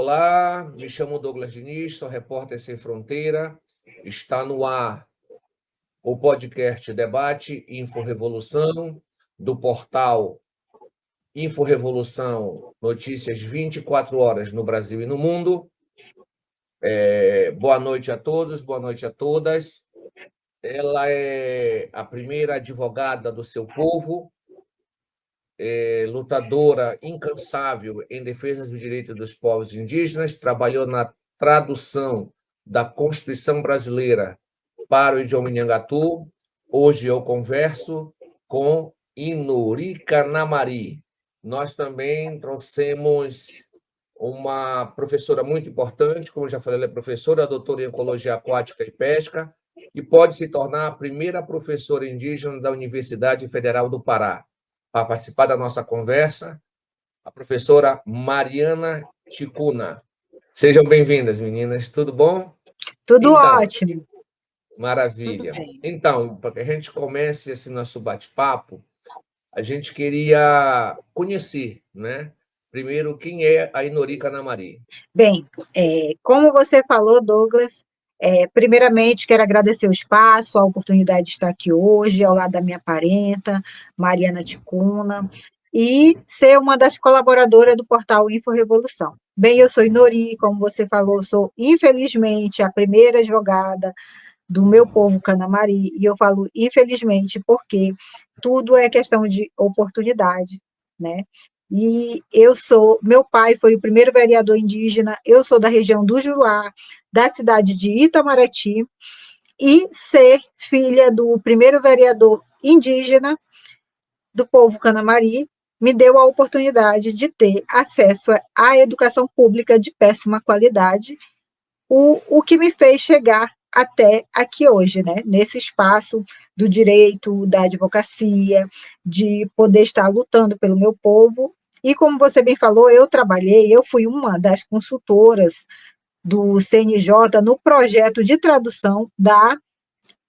Olá, me chamo Douglas Diniz, sou repórter Sem Fronteira. Está no ar o podcast Debate Info-Revolução, do portal Info-Revolução, notícias 24 horas no Brasil e no mundo. Boa noite a todos, boa noite a todas. Ela é a primeira advogada do seu povo, lutadora incansável em defesa dos direitos dos povos indígenas, trabalhou na tradução da Constituição Brasileira para o idioma Nhangatu. Hoje eu converso com Inorica Namari. Nós também trouxemos uma professora muito importante, como já falei, ela é professora, doutora em Ecologia Aquática e Pesca, e pode se tornar a primeira professora indígena da Universidade Federal do Pará. Para participar da nossa conversa, a professora Mariana Ticuna. Sejam bem-vindas, meninas. Tudo bom? Tudo ótimo. Maravilha. Então, para que a gente comece esse nosso bate-papo, a gente queria conhecer, né? Primeiro, quem é a Inorica Namari? Bem, como você falou, Douglas, primeiramente quero agradecer o espaço, a oportunidade de estar aqui hoje, ao lado da minha parenta, Mariana Ticuna, e ser uma das colaboradoras do portal Info-Revolução. Bem, eu sou Inori, como você falou, sou, infelizmente, a primeira advogada do meu povo Canamari, e eu falo infelizmente porque tudo é questão de oportunidade, né? E meu pai foi o primeiro vereador indígena, eu sou da região do Juruá, da cidade de Itamaraty, e ser filha do primeiro vereador indígena do povo Canamari me deu a oportunidade de ter acesso à educação pública de péssima qualidade, o que me fez chegar até aqui hoje, né? Nesse espaço do direito, da advocacia, de poder estar lutando pelo meu povo. E como você bem falou, eu fui uma das consultoras do CNJ no projeto de tradução da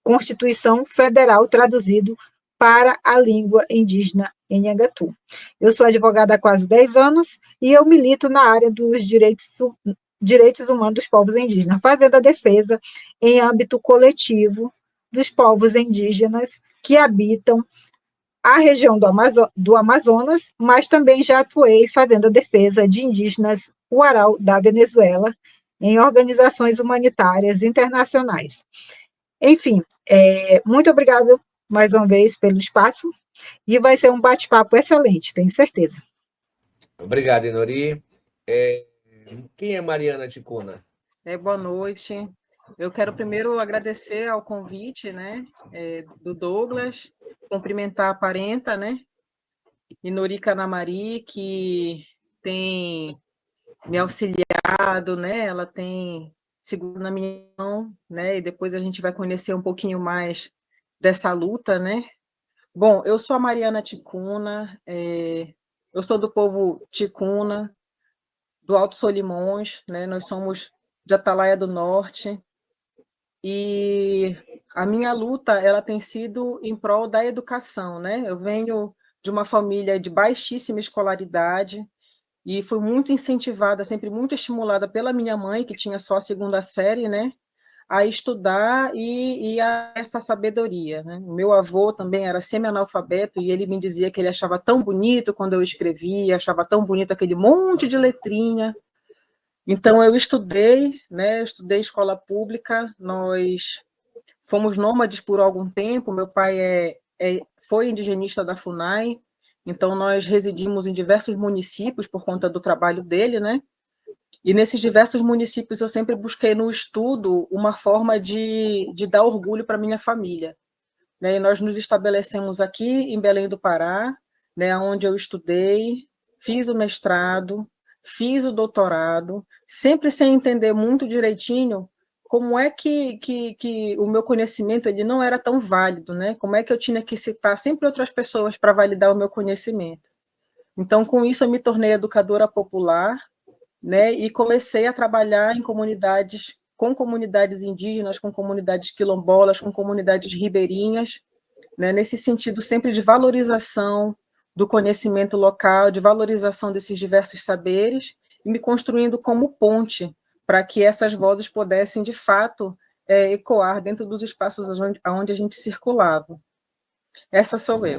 Constituição Federal traduzido para a língua indígena Nhangatu. Eu sou advogada há quase 10 anos e eu milito na área dos direitos humanos dos povos indígenas, fazendo a defesa em âmbito coletivo dos povos indígenas que habitam a região do Amazonas, mas também já atuei fazendo a defesa de indígenas Uarau da Venezuela em organizações humanitárias internacionais. Enfim, muito obrigada mais uma vez pelo espaço e vai ser um bate-papo excelente, tenho certeza. Obrigado, Inori. Quem é Mariana Ticuna? Boa noite. Eu quero primeiro agradecer ao convite, né, do Douglas, cumprimentar a parenta, né, Inorica Namari, que tem me auxiliado, né, ela tem seguro na minha mão, né, e depois a gente vai conhecer um pouquinho mais dessa luta, né. Bom, eu sou a Mariana Ticuna, eu sou do povo Ticuna, do Alto Solimões, né, nós somos de Atalaia do Norte, e a minha luta ela tem sido em prol da educação, né? Eu venho de uma família de baixíssima escolaridade e fui muito incentivada, sempre muito estimulada pela minha mãe, que tinha só a segunda série, né? A estudar e a essa sabedoria, né? O meu avô também era semi-analfabeto e ele me dizia que ele achava tão bonito quando eu escrevia, achava tão bonito aquele monte de letrinha. Então, eu estudei, né? Eu estudei escola pública, nós fomos nômades por algum tempo, meu pai foi indigenista da FUNAI, então nós residimos em diversos municípios por conta do trabalho dele, né? E nesses diversos municípios eu sempre busquei no estudo uma forma de dar orgulho para minha família, né? E nós nos estabelecemos aqui em Belém do Pará, né? Onde eu estudei, fiz o mestrado, fiz o doutorado, sempre sem entender muito direitinho como é que o meu conhecimento ele não era tão válido, né? Como é que eu tinha que citar sempre outras pessoas para validar o meu conhecimento. Então, com isso, eu me tornei educadora popular, né? E comecei a trabalhar em comunidades, com comunidades indígenas, com comunidades quilombolas, com comunidades ribeirinhas, né? Nesse sentido sempre de valorização do conhecimento local, de valorização desses diversos saberes, e me construindo como ponte para que essas vozes pudessem, de fato, ecoar dentro dos espaços onde a gente circulava. Essa sou eu.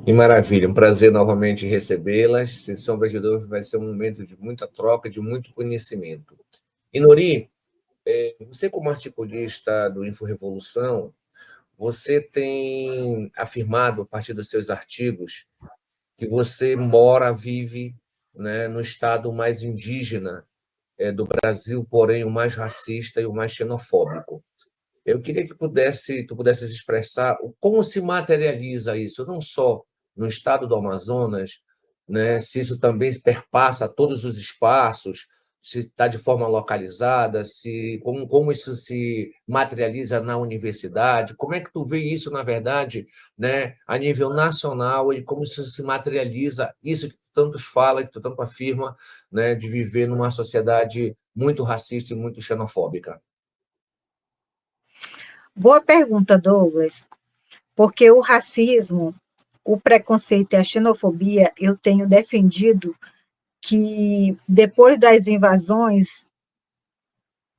Que maravilha, um prazer novamente recebê-las. Sem sombra de dúvida, vai ser um momento de muita troca, de muito conhecimento. E Nori, você como articulista do InfoRevolução, você tem afirmado, a partir dos seus artigos, que você vive, né, no estado mais indígena do Brasil, porém o mais racista e o mais xenofóbico. Eu queria que tu pudesses expressar como se materializa isso, não só no estado do Amazonas, né, se isso também perpassa todos os espaços, se está de forma localizada, como isso se materializa na universidade, como é que tu vê isso, na verdade, né, a nível nacional, e como isso se materializa, isso que tu tantos fala, que tu tanto afirma, né, de viver numa sociedade muito racista e muito xenofóbica. Boa pergunta, Douglas, porque o racismo, o preconceito e a xenofobia, eu tenho defendido que depois das invasões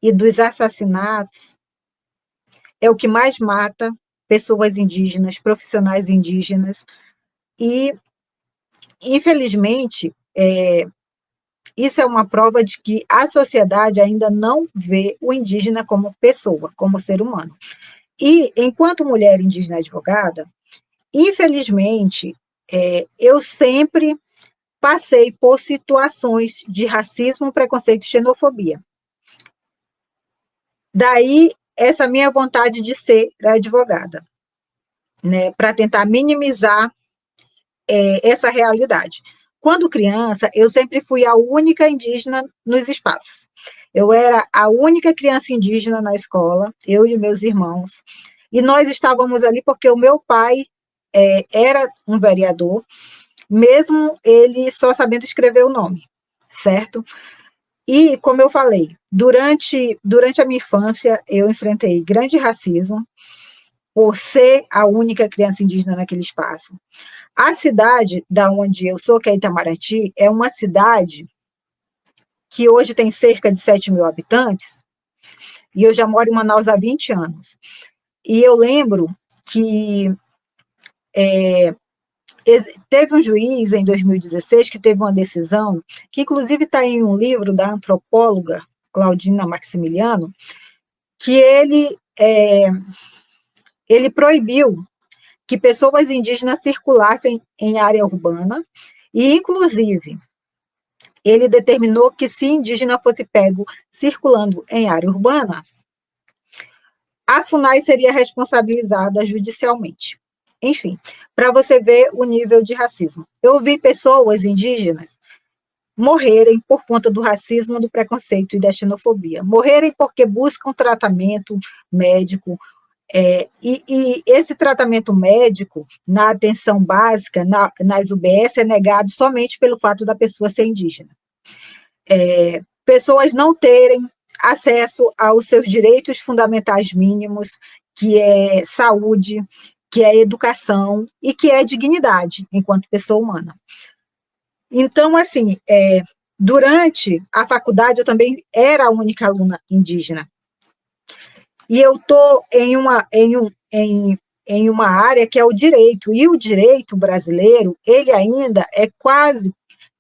e dos assassinatos, é o que mais mata pessoas indígenas, profissionais indígenas, e, infelizmente, isso é uma prova de que a sociedade ainda não vê o indígena como pessoa, como ser humano. E, enquanto mulher indígena advogada, infelizmente, eu sempre passei por situações de racismo, preconceito e xenofobia. Daí, essa minha vontade de ser advogada, né, para tentar minimizar essa realidade. Quando criança, eu sempre fui a única indígena nos espaços. Eu era a única criança indígena na escola, eu e meus irmãos, e nós estávamos ali porque o meu pai era um vereador, mesmo ele só sabendo escrever o nome, certo? E, como eu falei, durante a minha infância, eu enfrentei grande racismo por ser a única criança indígena naquele espaço. A cidade da onde eu sou, que é Itamaraty, é uma cidade que hoje tem cerca de 7 mil habitantes, e eu já moro em Manaus há 20 anos. E eu lembro que teve um juiz em 2016 que teve uma decisão, que inclusive está em um livro da antropóloga Claudina Maximiliano, que ele proibiu que pessoas indígenas circulassem em área urbana, e inclusive ele determinou que se indígena fosse pego circulando em área urbana, a FUNAI seria responsabilizada judicialmente. Enfim, para você ver o nível de racismo. Eu vi pessoas indígenas morrerem por conta do racismo, do preconceito e da xenofobia. Morrerem porque buscam tratamento médico, e esse tratamento médico, na atenção básica, nas UBS, é negado somente pelo fato da pessoa ser indígena. Pessoas não terem acesso aos seus direitos fundamentais mínimos, que é saúde, que é educação e que é dignidade enquanto pessoa humana. Então, assim, durante a faculdade eu também era a única aluna indígena. E eu estou em uma área que é o direito, e o direito brasileiro, ele ainda é quase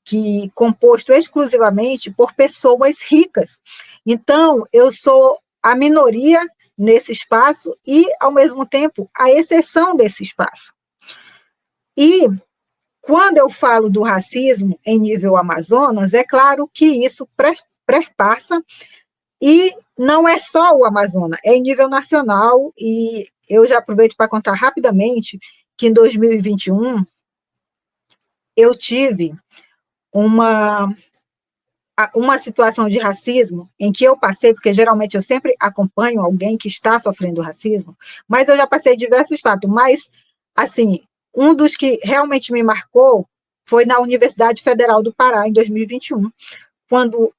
que composto exclusivamente por pessoas ricas. Então, eu sou a minoria nesse espaço e, ao mesmo tempo, a exceção desse espaço. E, quando eu falo do racismo em nível Amazonas, é claro que isso perpassa, e não é só o Amazonas, é em nível nacional, e eu já aproveito para contar rapidamente que em 2021 eu tive uma situação de racismo em que eu passei, porque geralmente eu sempre acompanho alguém que está sofrendo racismo, mas eu já passei diversos fatos, mas, assim, um dos que realmente me marcou foi na Universidade Federal do Pará, em 2021, quando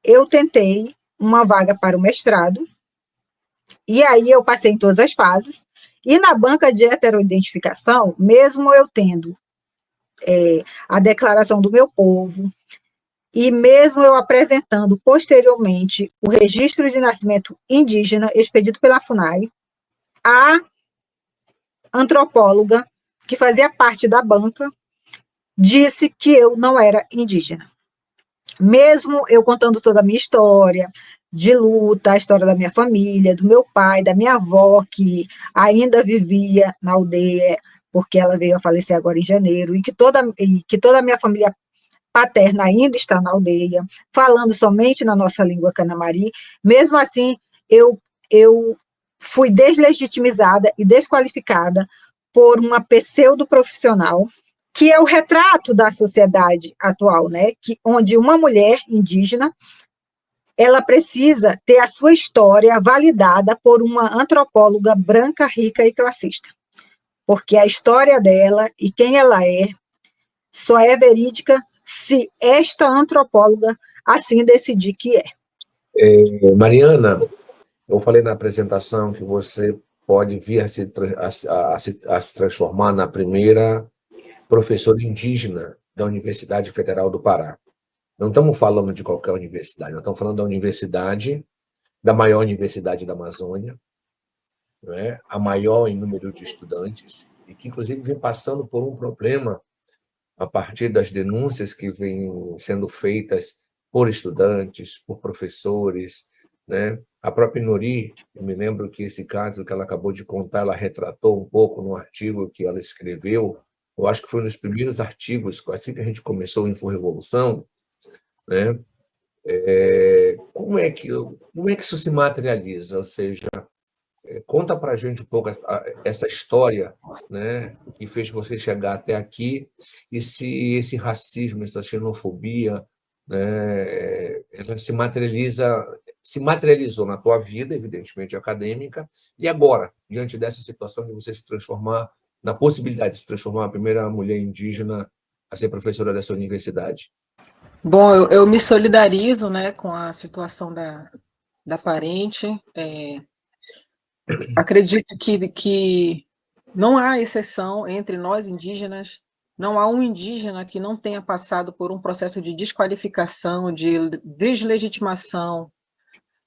eu tentei uma vaga para o mestrado, e aí eu passei em todas as fases, e na banca de heteroidentificação, mesmo eu tendo a declaração do meu povo, e mesmo eu apresentando posteriormente o registro de nascimento indígena expedido pela FUNAI, a antropóloga, que fazia parte da banca, disse que eu não era indígena. Mesmo eu contando toda a minha história de luta, a história da minha família, do meu pai, da minha avó, que ainda vivia na aldeia, porque ela veio a falecer agora em janeiro, e que toda a minha família paterna ainda está na aldeia, falando somente na nossa língua canamari, mesmo assim, eu fui deslegitimizada e desqualificada por uma pseudo-profissional, que é o retrato da sociedade atual, né? Onde uma mulher indígena ela precisa ter a sua história validada por uma antropóloga branca, rica e classista, porque a história dela e quem ela é só é verídica se esta antropóloga assim decidir que é. Mariana, eu falei na apresentação que você pode vir a se transformar na primeira professora indígena da Universidade Federal do Pará. Não estamos falando de qualquer universidade, nós estamos falando da universidade, da maior universidade da Amazônia, não é? A maior em número de estudantes, e que, inclusive, vem passando por um problema a partir das denúncias que vêm sendo feitas por estudantes, por professores, né? A própria Nuri, eu me lembro que esse caso que ela acabou de contar, ela retratou um pouco no artigo que ela escreveu, eu acho que foi um dos primeiros artigos, assim que a gente começou a Inforevolução, né? Como é que isso se materializa? Ou seja, conta para a gente um pouco essa história, né, que fez você chegar até aqui, e se esse racismo, essa xenofobia, né, ela se materializou na tua vida, evidentemente acadêmica, e agora, diante dessa situação de você se transformar, na possibilidade de se transformar a primeira mulher indígena a ser professora dessa universidade. Bom, eu me solidarizo, né, com a situação da parente. Acredito que não há exceção entre nós indígenas, não há um indígena que não tenha passado por um processo de desqualificação, de deslegitimação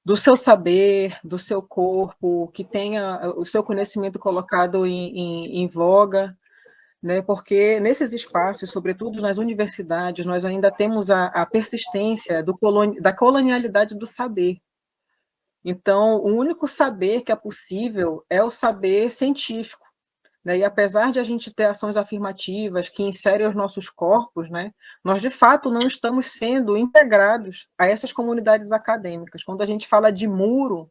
do seu saber, do seu corpo, que tenha o seu conhecimento colocado em voga, né? Porque nesses espaços, sobretudo nas universidades, nós ainda temos a persistência da colonialidade do saber. Então, o único saber que é possível é o saber científico, né? E apesar de a gente ter ações afirmativas que inserem os nossos corpos, né, nós de fato não estamos sendo integrados a essas comunidades acadêmicas. Quando a gente fala de muro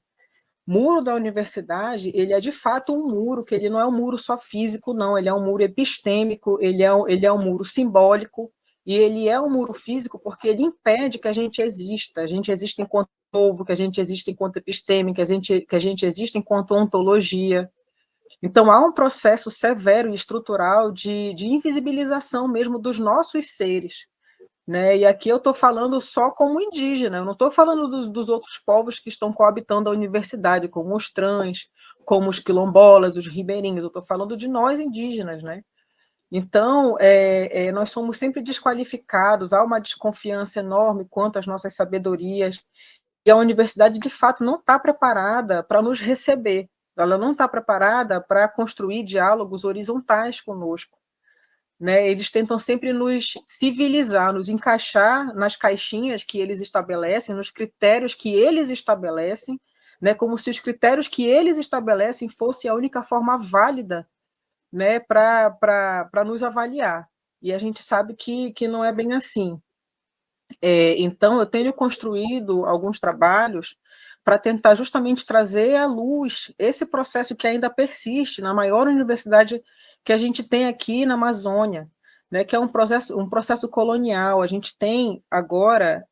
da universidade, ele é de fato um muro, que ele não é um muro só físico, não, ele é um muro epistêmico, ele é um muro simbólico, e ele é um muro físico porque ele impede que a gente exista enquanto povo, que a gente exista enquanto episteme, que a gente exista enquanto ontologia. Então, há um processo severo e estrutural de invisibilização mesmo dos nossos seres, né? E aqui eu estou falando só como indígena, eu não estou falando dos outros povos que estão coabitando a universidade, como os trans, como os quilombolas, os ribeirinhos, eu estou falando de nós indígenas, né? Então, nós somos sempre desqualificados, há uma desconfiança enorme quanto às nossas sabedorias, e a universidade, de fato, não está preparada para nos receber, ela não está preparada para construir diálogos horizontais conosco, né? Eles tentam sempre nos civilizar, nos encaixar nas caixinhas que eles estabelecem, nos critérios que eles estabelecem, né? Como se os critérios que eles estabelecem fossem a única forma válida, né, para nos avaliar. E a gente sabe que não é bem assim. Então, eu tenho construído alguns trabalhos para tentar justamente trazer à luz esse processo que ainda persiste na maior universidade que a gente tem aqui na Amazônia, né, que é um processo colonial. A gente tem agora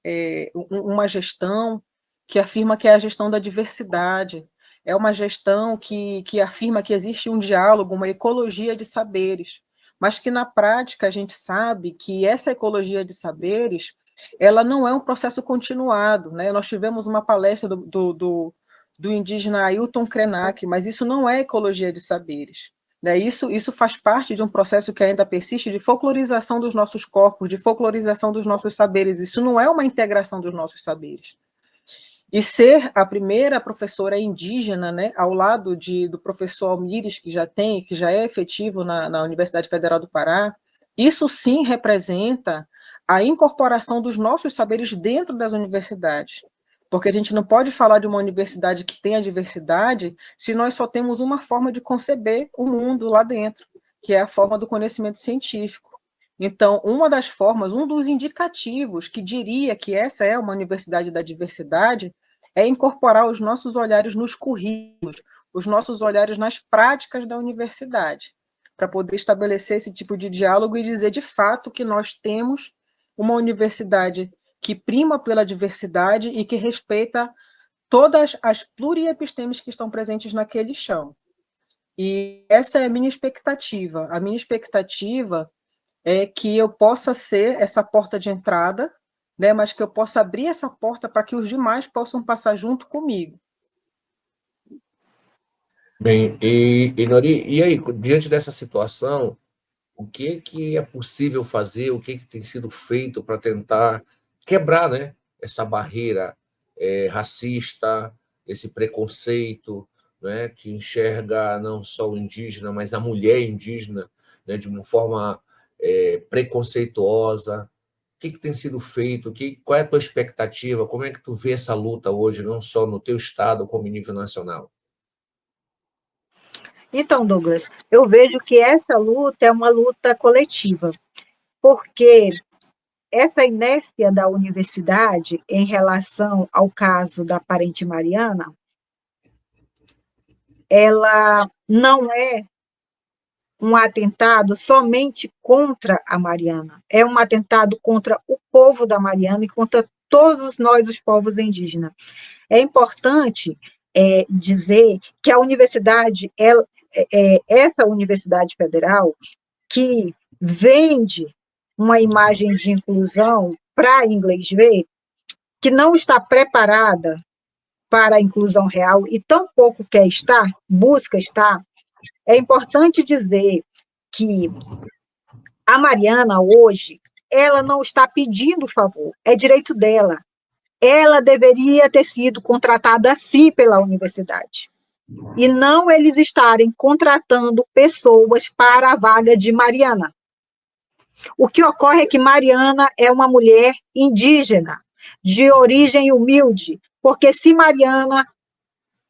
uma gestão que afirma que é a gestão da diversidade, é uma gestão que afirma que existe um diálogo, uma ecologia de saberes, mas que na prática a gente sabe que essa ecologia de saberes ela não é um processo continuado, né? Nós tivemos uma palestra do indígena Ailton Krenak, mas isso não é ecologia de saberes. Né? Isso faz parte de um processo que ainda persiste de folclorização dos nossos corpos, de folclorização dos nossos saberes. Isso não é uma integração dos nossos saberes. E ser a primeira professora indígena, né, ao lado do professor Almires, que já é efetivo na Universidade Federal do Pará, isso sim representa a incorporação dos nossos saberes dentro das universidades. Porque a gente não pode falar de uma universidade que tem a diversidade se nós só temos uma forma de conceber o mundo lá dentro, que é a forma do conhecimento científico. Então, uma das formas, um dos indicativos que diria que essa é uma universidade da diversidade é incorporar os nossos olhares nos currículos, os nossos olhares nas práticas da universidade, para poder estabelecer esse tipo de diálogo e dizer de fato que nós temos uma universidade que prima pela diversidade e que respeita todas as pluriepistemes que estão presentes naquele chão. E essa é a minha expectativa. A minha expectativa é que eu possa ser essa porta de entrada, né, mas que eu possa abrir essa porta para que os demais possam passar junto comigo. Bem, e Nori, e aí, diante dessa situação, o que é possível fazer, o que tem sido feito para tentar quebrar, né, essa barreira racista, esse preconceito, né, que enxerga não só o indígena, mas a mulher indígena, né, de uma forma preconceituosa? O que tem sido feito? Qual é a tua expectativa? Como é que tu vê essa luta hoje, não só no teu estado, como em nível nacional? Então, Douglas, eu vejo que essa luta é uma luta coletiva, porque essa inércia da universidade em relação ao caso da parente Mariana, ela não é um atentado somente contra a Mariana, é um atentado contra o povo da Mariana e contra todos nós, os povos indígenas. É importante dizer que a universidade, essa universidade federal, que vende uma imagem de inclusão para inglês ver, que não está preparada para a inclusão real e tampouco quer estar, busca estar, é importante dizer que a Mariana, hoje, ela não está pedindo favor, é direito dela. Ela deveria ter sido contratada sim pela universidade. E não eles estarem contratando pessoas para a vaga de Mariana. O que ocorre é que Mariana é uma mulher indígena, de origem humilde, porque se Mariana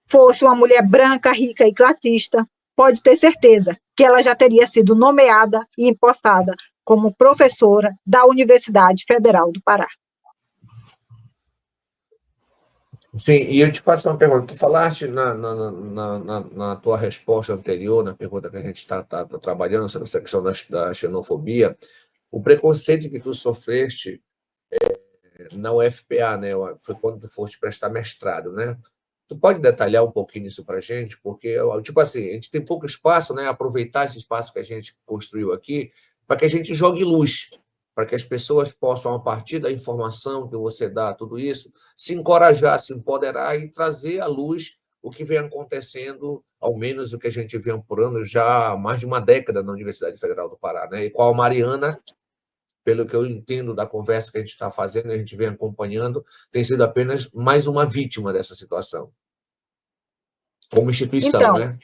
fosse uma mulher branca, rica e classista, pode ter certeza que ela já teria sido nomeada e impostada como professora da Universidade Federal do Pará. Sim, e eu te faço uma pergunta. Tu falaste na tua resposta anterior, na pergunta que a gente está trabalhando sobre essa questão da xenofobia, o preconceito que tu sofreste na UFPA, né? Foi quando tu foste prestar mestrado, né? Tu pode detalhar um pouquinho isso para a gente? Porque, tipo assim, a gente tem pouco espaço, né? Aproveitar esse espaço que a gente construiu aqui para que a gente jogue luz, para que as pessoas possam, a partir da informação que você dá, tudo isso, se encorajar, se empoderar e trazer à luz o que vem acontecendo, ao menos o que a gente vem apurando já há mais de uma década na Universidade Federal do Pará, né? E qual a Mariana, pelo que eu entendo da conversa que a gente está fazendo, a gente vem acompanhando, tem sido apenas mais uma vítima dessa situação, como instituição, Então, né?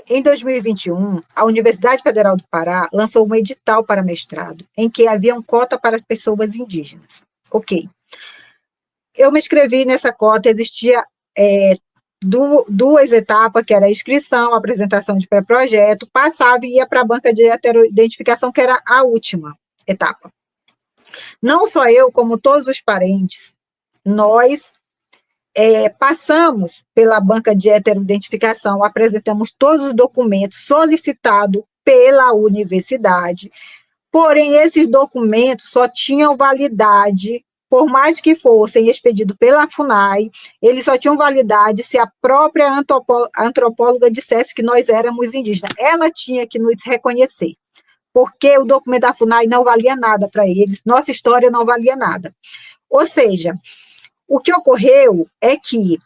Em 2021, a Universidade Federal do Pará lançou um edital para mestrado, em que havia um cota para pessoas indígenas. Ok. Eu me inscrevi nessa cota, existia duas etapas, que era a inscrição, a apresentação de pré-projeto, passava e ia para a banca de heteroidentificação, que era a última etapa. Não só eu, como todos os parentes, nós passamos pela banca de heteroidentificação, apresentamos todos os documentos solicitados pela universidade, porém, esses documentos só tinham validade, por mais que fossem expedidos pela FUNAI, eles só tinham validade se a própria antropóloga dissesse que nós éramos indígenas. Ela tinha que nos reconhecer, porque o documento da FUNAI não valia nada para eles, nossa história não valia nada. Ou seja, o que ocorreu é que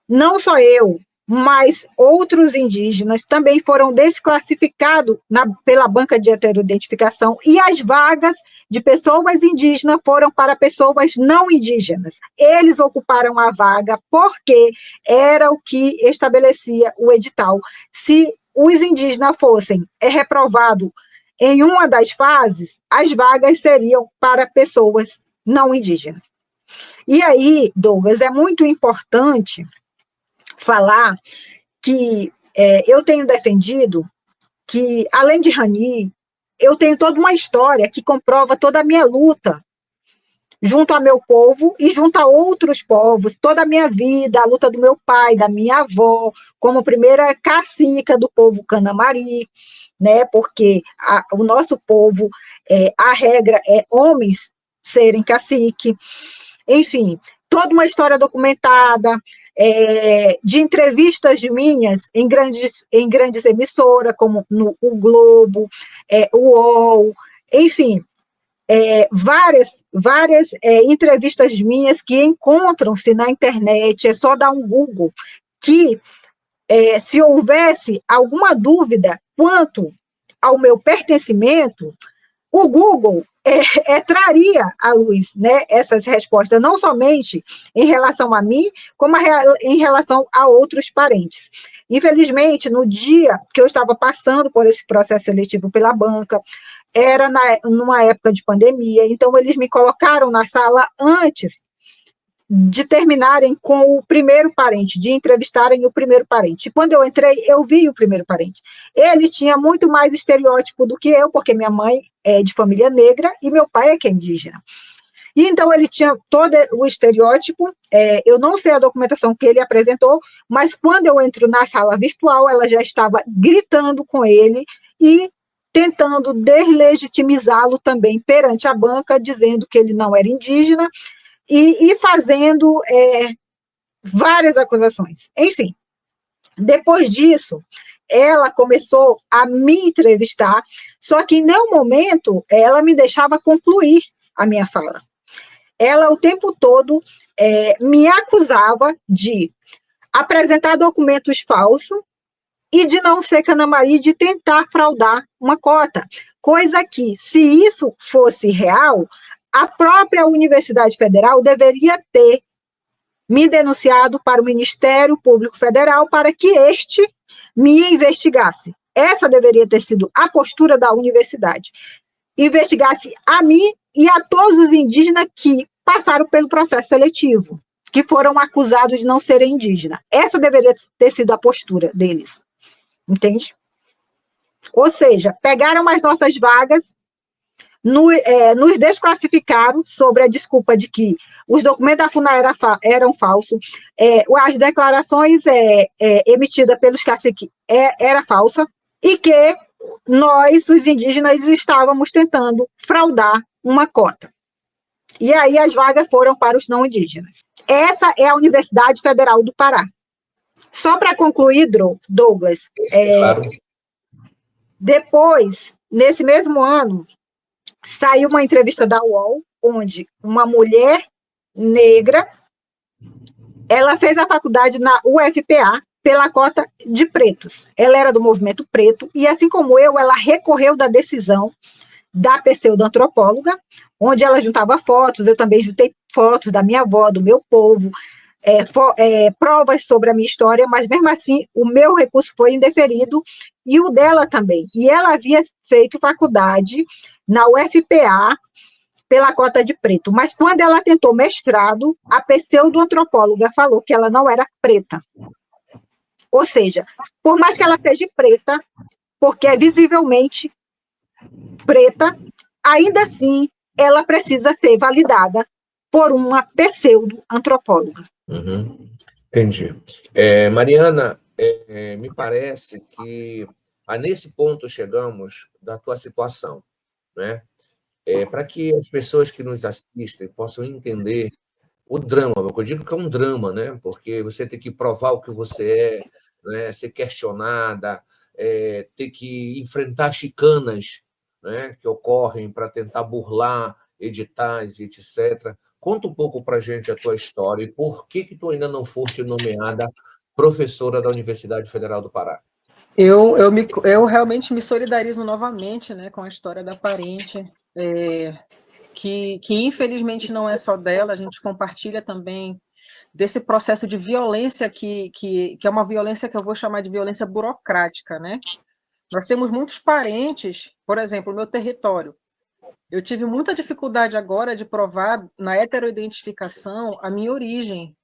não só eu, mas outros indígenas também foram desclassificados pela banca de heteroidentificação e as vagas de pessoas indígenas foram para pessoas não indígenas. Eles ocuparam a vaga porque era o que estabelecia o edital. Se os indígenas fossem reprovados em uma das fases, as vagas seriam para pessoas não indígenas. E aí, Douglas, é muito importante falar que eu tenho defendido que, além de Rani, eu tenho toda uma história que comprova toda a minha luta junto ao meu povo e junto a outros povos, toda a minha vida, a luta do meu pai, da minha avó, como primeira cacica do povo Canamari, né? Porque o nosso povo, a regra é homens serem cacique, enfim, toda uma história documentada, de entrevistas minhas em grandes emissoras, como o Globo, o UOL, enfim, várias entrevistas minhas que encontram-se na internet, é só dar um Google, que se houvesse alguma dúvida quanto ao meu pertencimento, o Google traria à luz, né, essas respostas, não somente em relação a mim, como em relação a outros parentes. Infelizmente, no dia que eu estava passando por esse processo seletivo pela banca, era numa época de pandemia, então eles me colocaram na sala antes de terminarem com o primeiro parente, de entrevistarem o primeiro parente. E quando eu entrei, eu vi o primeiro parente. Ele tinha muito mais estereótipo do que eu, porque minha mãe é de família negra e meu pai é que é indígena. E então ele tinha todo o estereótipo, eu não sei a documentação que ele apresentou, mas quando eu entro na sala virtual, ela já estava gritando com ele e tentando deslegitimizá-lo também perante a banca, dizendo que ele não era indígena, e fazendo várias acusações. Enfim, depois disso, ela começou a me entrevistar, só que em nenhum momento ela me deixava concluir a minha fala. Ela, o tempo todo, me acusava de apresentar documentos falsos e de não ser Canamari, de tentar fraudar uma cota. Coisa que, se isso fosse real, a própria Universidade Federal deveria ter me denunciado para o Ministério Público Federal para que este me investigasse. Essa deveria ter sido a postura da universidade. Investigasse a mim e a todos os indígenas que passaram pelo processo seletivo, que foram acusados de não serem indígenas. Essa deveria ter sido a postura deles. Entende? Ou seja, pegaram as nossas vagas, nos desclassificaram sobre a desculpa de que os documentos da FUNAI eram falsos, as declarações emitidas pelos caciques era falsa, e que nós, os indígenas, estávamos tentando fraudar uma cota. E aí as vagas foram para os não indígenas. Essa é a Universidade Federal do Pará. Só para concluir, Douglas, Claro. depois, nesse mesmo ano, saiu uma entrevista da UOL, onde uma mulher negra, ela fez a faculdade na UFPA pela cota de pretos. Ela era do movimento preto, e assim como eu, ela recorreu da decisão da pseudo-antropóloga, onde ela juntava fotos, eu também juntei fotos da minha avó, do meu povo, provas sobre a minha história, mas mesmo assim o meu recurso foi indeferido e o dela também. E ela havia feito faculdade na UFPA pela cota de preto, mas quando ela tentou mestrado, a pseudo-antropóloga falou que ela não era preta. Ou seja, por mais que ela seja preta, porque é visivelmente preta, ainda assim ela precisa ser validada por uma pseudo-antropóloga. Uhum. Entendi. Mariana, me parece que nesse ponto chegamos da tua situação, né? Para que as pessoas que nos assistem possam entender o drama, eu digo que é um drama, né? Porque você tem que provar o que você né? Ser questionada, ter que enfrentar chicanas, né? Que ocorrem para tentar burlar editais e etc. Conta um pouco para a gente a tua história e por que tu ainda não foste nomeada professora da Universidade Federal do Pará. Eu realmente me solidarizo novamente, né, com a história da parente, que infelizmente não é só dela, a gente compartilha também desse processo de violência que é uma violência que eu vou chamar de violência burocrática, né? Nós temos muitos parentes, por exemplo, no meu território. Eu tive muita dificuldade agora de provar na heteroidentificação a minha origem,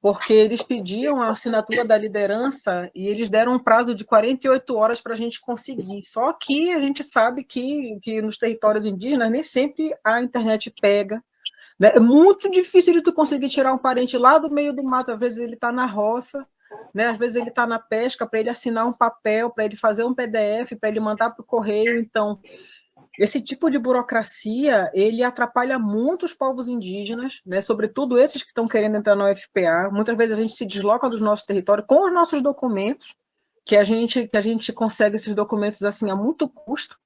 porque eles pediam a assinatura da liderança e eles deram um prazo de 48 horas para a gente conseguir. Só que a gente sabe que nos territórios indígenas nem sempre a internet pega, né? É muito difícil de tu conseguir tirar um parente lá do meio do mato, às vezes ele está na roça, né? Às vezes ele está na pesca, para ele assinar um papel, para ele fazer um PDF, para ele mandar para o correio. Então, esse tipo de burocracia, ele atrapalha muito os povos indígenas, né? Sobretudo esses que estão querendo entrar na UFPA. Muitas vezes a gente se desloca dos nossos territórios com os nossos documentos, que a gente consegue esses documentos assim a muito custo,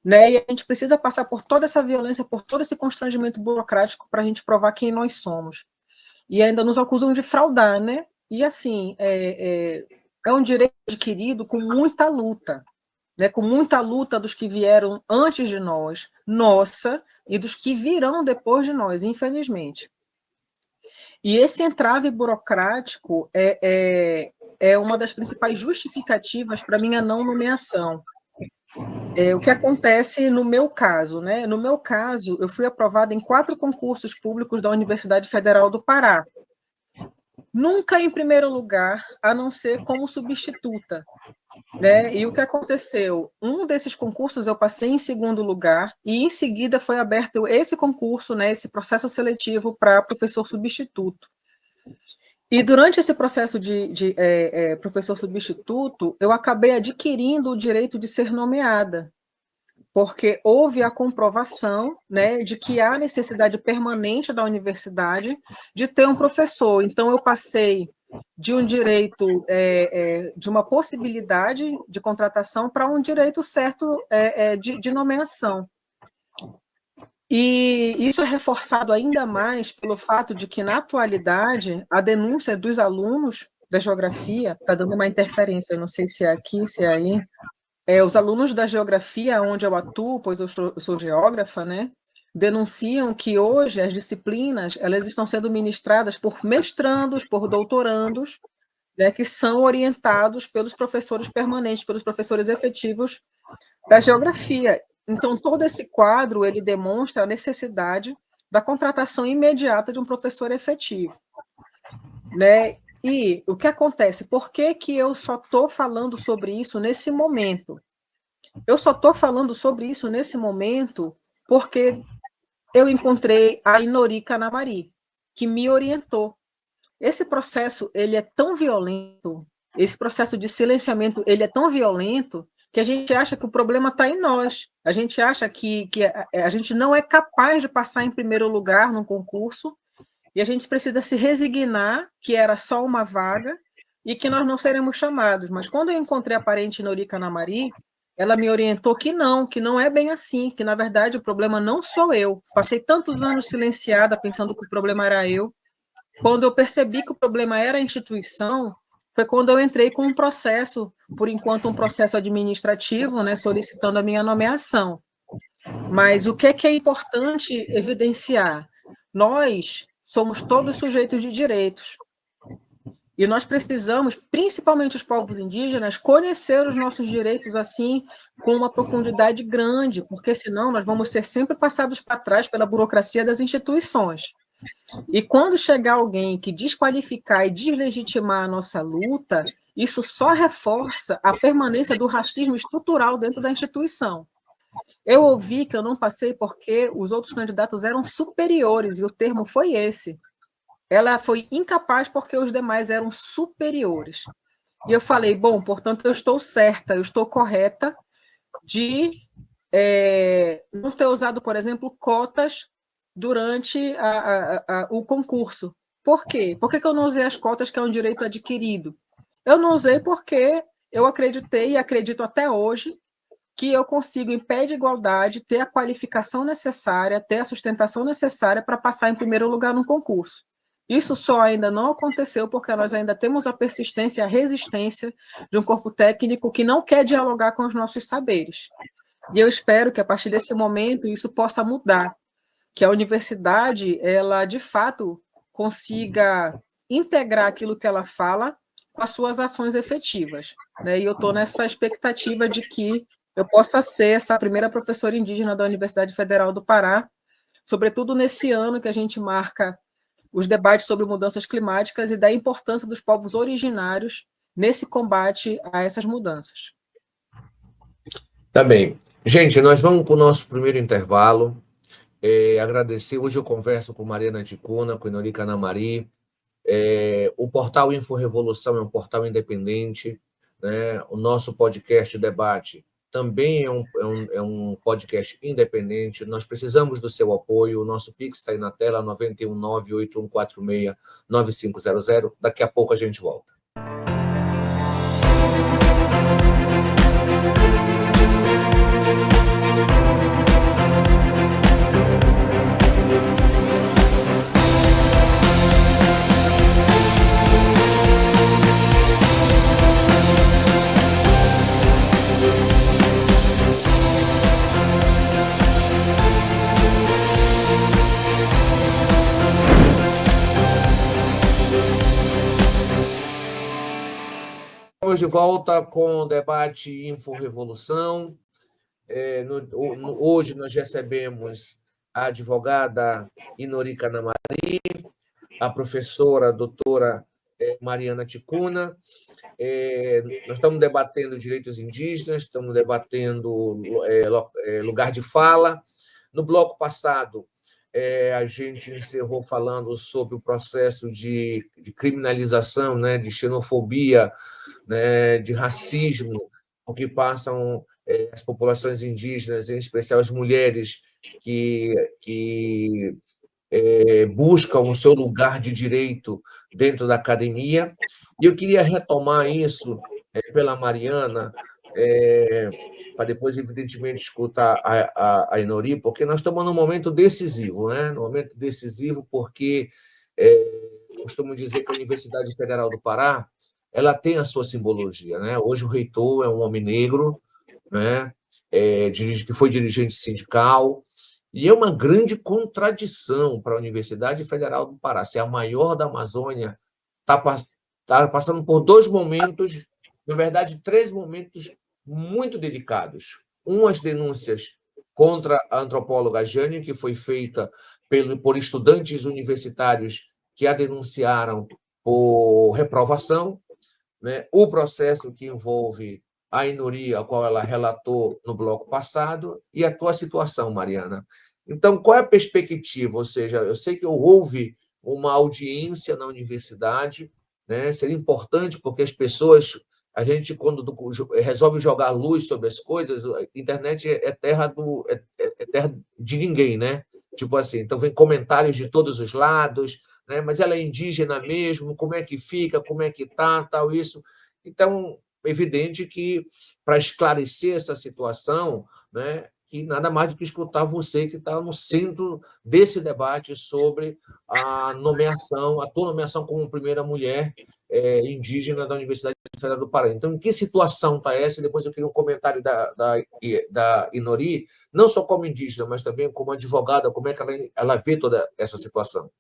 né? E a gente precisa passar por toda essa violência, por todo esse constrangimento burocrático para a gente provar quem nós somos. E ainda nos acusam de fraudar, né? E assim, é um direito adquirido com muita luta, né, com muita luta dos que vieram antes de nós, nossa, e dos que virão depois de nós, infelizmente. E esse entrave burocrático é uma das principais justificativas para a minha não nomeação. O que acontece no meu caso, né? No meu caso, eu fui aprovada em 4 concursos públicos da Universidade Federal do Pará. Nunca em primeiro lugar, a não ser como substituta, né? E o que aconteceu? Um desses concursos eu passei em segundo lugar e em seguida foi aberto esse concurso, né, esse processo seletivo para professor substituto. E durante esse processo de professor substituto, eu acabei adquirindo o direito de ser nomeada, porque houve a comprovação, né, de que há necessidade permanente da universidade de ter um professor. Então, eu passei de um direito, de uma possibilidade de contratação para um direito certo de nomeação. E isso é reforçado ainda mais pelo fato de que, na atualidade, a denúncia dos alunos da geografia está dando uma interferência, eu não sei se é aqui, se é aí. Os alunos da geografia, onde eu atuo, pois eu sou geógrafa, né, denunciam que hoje as disciplinas elas estão sendo ministradas por mestrandos, por doutorandos, né, que são orientados pelos professores permanentes, pelos professores efetivos da geografia. Então, todo esse quadro ele demonstra a necessidade da contratação imediata de um professor efetivo, né? E o que acontece? Por que eu só estou falando sobre isso nesse momento? Eu só estou falando sobre isso nesse momento porque eu encontrei a Inorica Namari, que me orientou. Esse processo ele é tão violento, esse processo de silenciamento ele é tão violento que a gente acha que o problema está em nós. A gente acha que a gente não é capaz de passar em primeiro lugar num concurso e a gente precisa se resignar que era só uma vaga e que nós não seremos chamados. Mas quando eu encontrei a parente Inorica Namari, ela me orientou que não é bem assim, que na verdade o problema não sou eu. Passei tantos anos silenciada pensando que o problema era eu. Quando eu percebi que o problema era a instituição, foi quando eu entrei com um processo, por enquanto um processo administrativo, né, solicitando a minha nomeação. Mas o que é importante evidenciar? Nós somos todos sujeitos de direitos. E nós precisamos, principalmente os povos indígenas, conhecer os nossos direitos assim com uma profundidade grande, porque senão nós vamos ser sempre passados para trás pela burocracia das instituições. E quando chegar alguém que desqualificar e deslegitimar a nossa luta, isso só reforça a permanência do racismo estrutural dentro da instituição. Eu ouvi que eu não passei porque os outros candidatos eram superiores, e o termo foi esse. Ela foi incapaz porque os demais eram superiores. E eu falei, bom, portanto, eu estou certa, eu estou correta de não ter usado, por exemplo, cotas durante o concurso. Por quê? Por que eu não usei as cotas, que é um direito adquirido? Eu não usei porque eu acreditei e acredito até hoje que eu consigo, em pé de igualdade, ter a qualificação necessária, ter a sustentação necessária para passar em primeiro lugar no concurso. Isso só ainda não aconteceu porque nós ainda temos a persistência e a resistência de um corpo técnico que não quer dialogar com os nossos saberes. E eu espero que, a partir desse momento, isso possa mudar, que a universidade, ela, de fato, consiga integrar aquilo que ela fala com as suas ações efetivas, né? E eu estou nessa expectativa de que eu possa ser essa primeira professora indígena da Universidade Federal do Pará, sobretudo nesse ano que a gente marca os debates sobre mudanças climáticas e da importância dos povos originários nesse combate a essas mudanças. Tá bem. Gente, nós vamos para o nosso primeiro intervalo. Agradecer. Hoje eu converso com Mariana Ticuna, com Inori Canamari. O portal InfoRevolução é um portal independente, né? O nosso podcast Debate também é um podcast independente. Nós precisamos do seu apoio. O nosso Pix está aí na tela, 91981469500. Daqui a pouco a gente volta. Estamos de volta com o debate InfoRevolução. Hoje nós recebemos a advogada Inori Canamari, a professora doutora Mariana Ticuna. Nós estamos debatendo direitos indígenas, estamos debatendo lugar de fala. No bloco passado, a gente encerrou falando sobre o processo de criminalização, né, de xenofobia, né, de racismo, o que passam as populações indígenas, em especial as mulheres que buscam o seu lugar de direito dentro da academia. E eu queria retomar isso pela Mariana, para depois, evidentemente, escutar a Inori, porque nós estamos num momento decisivo, né? Num momento decisivo porque costumo dizer que a Universidade Federal do Pará ela tem a sua simbologia, né? Hoje o reitor é um homem negro, né? Que foi dirigente sindical, e é uma grande contradição para a Universidade Federal do Pará, ser a maior da Amazônia, está passando por dois momentos, na verdade, três momentos muito delicados. As denúncias contra a antropóloga Jane, que foi feita por estudantes universitários que a denunciaram por reprovação, né? O processo que envolve a Inori, a qual ela relatou no bloco passado, e a tua situação, Mariana. Então, qual é a perspectiva? Ou seja, eu sei que houve uma audiência na universidade, né? Seria importante, porque as pessoas, a gente, quando resolve jogar luz sobre as coisas, a internet é terra de ninguém, né? Tipo assim, então vem comentários de todos os lados, né? Mas ela é indígena mesmo, como é que fica, como é que está, tal, isso. Então, é evidente que, para esclarecer essa situação, né, que nada mais do que escutar você, que está no centro desse debate sobre a nomeação, a tua nomeação como primeira mulher indígena da Universidade Federal do Pará. Então, em que situação está essa? E depois eu queria um comentário da Inori, não só como indígena, mas também como advogada, como é que ela vê toda essa situação.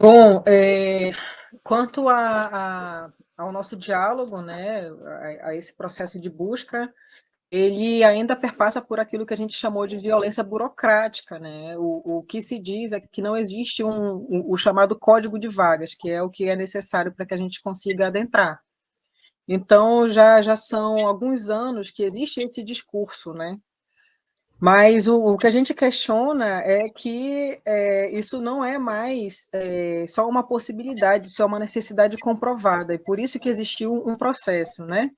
Bom, quanto ao nosso diálogo, né, a esse processo de busca, ele ainda perpassa por aquilo que a gente chamou de violência burocrática, né? O que se diz é que não existe o chamado código de vagas, que é o que é necessário para que a gente consiga adentrar. Então, já são alguns anos que existe esse discurso, né? Mas o que a gente questiona é que isso não é mais só uma possibilidade, isso é uma necessidade comprovada, e por isso que existiu um processo, né?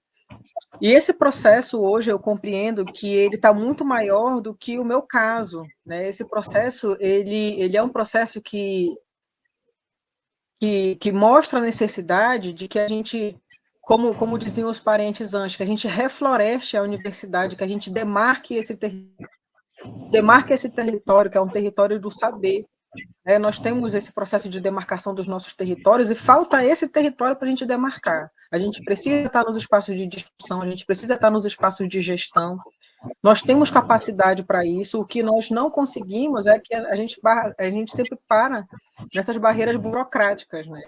E esse processo, hoje, eu compreendo que ele está muito maior do que o meu caso, né? Esse processo, ele é um processo que mostra a necessidade de que a gente, como diziam os parentes antes, que a gente refloreste a universidade, que a gente demarque esse território, que é um território do saber, Nós temos esse processo de demarcação dos nossos territórios e falta esse território para a gente demarcar. A gente precisa estar nos espaços de discussão, a gente precisa estar nos espaços de gestão. Nós temos capacidade para isso. O que nós não conseguimos é que a gente sempre para nessas barreiras burocráticas, né?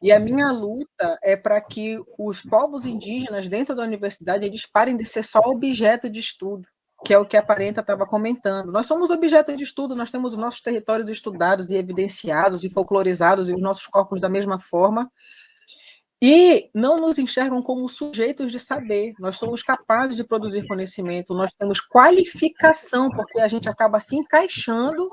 E a minha luta é para que os povos indígenas dentro da universidade eles parem de ser só objeto de estudo, que é o que a Parenta estava comentando. Nós somos objeto de estudo, nós temos os nossos territórios estudados e evidenciados e folclorizados e os nossos corpos da mesma forma, e não nos enxergam como sujeitos de saber. Nós somos capazes de produzir conhecimento, nós temos qualificação, porque a gente acaba se encaixando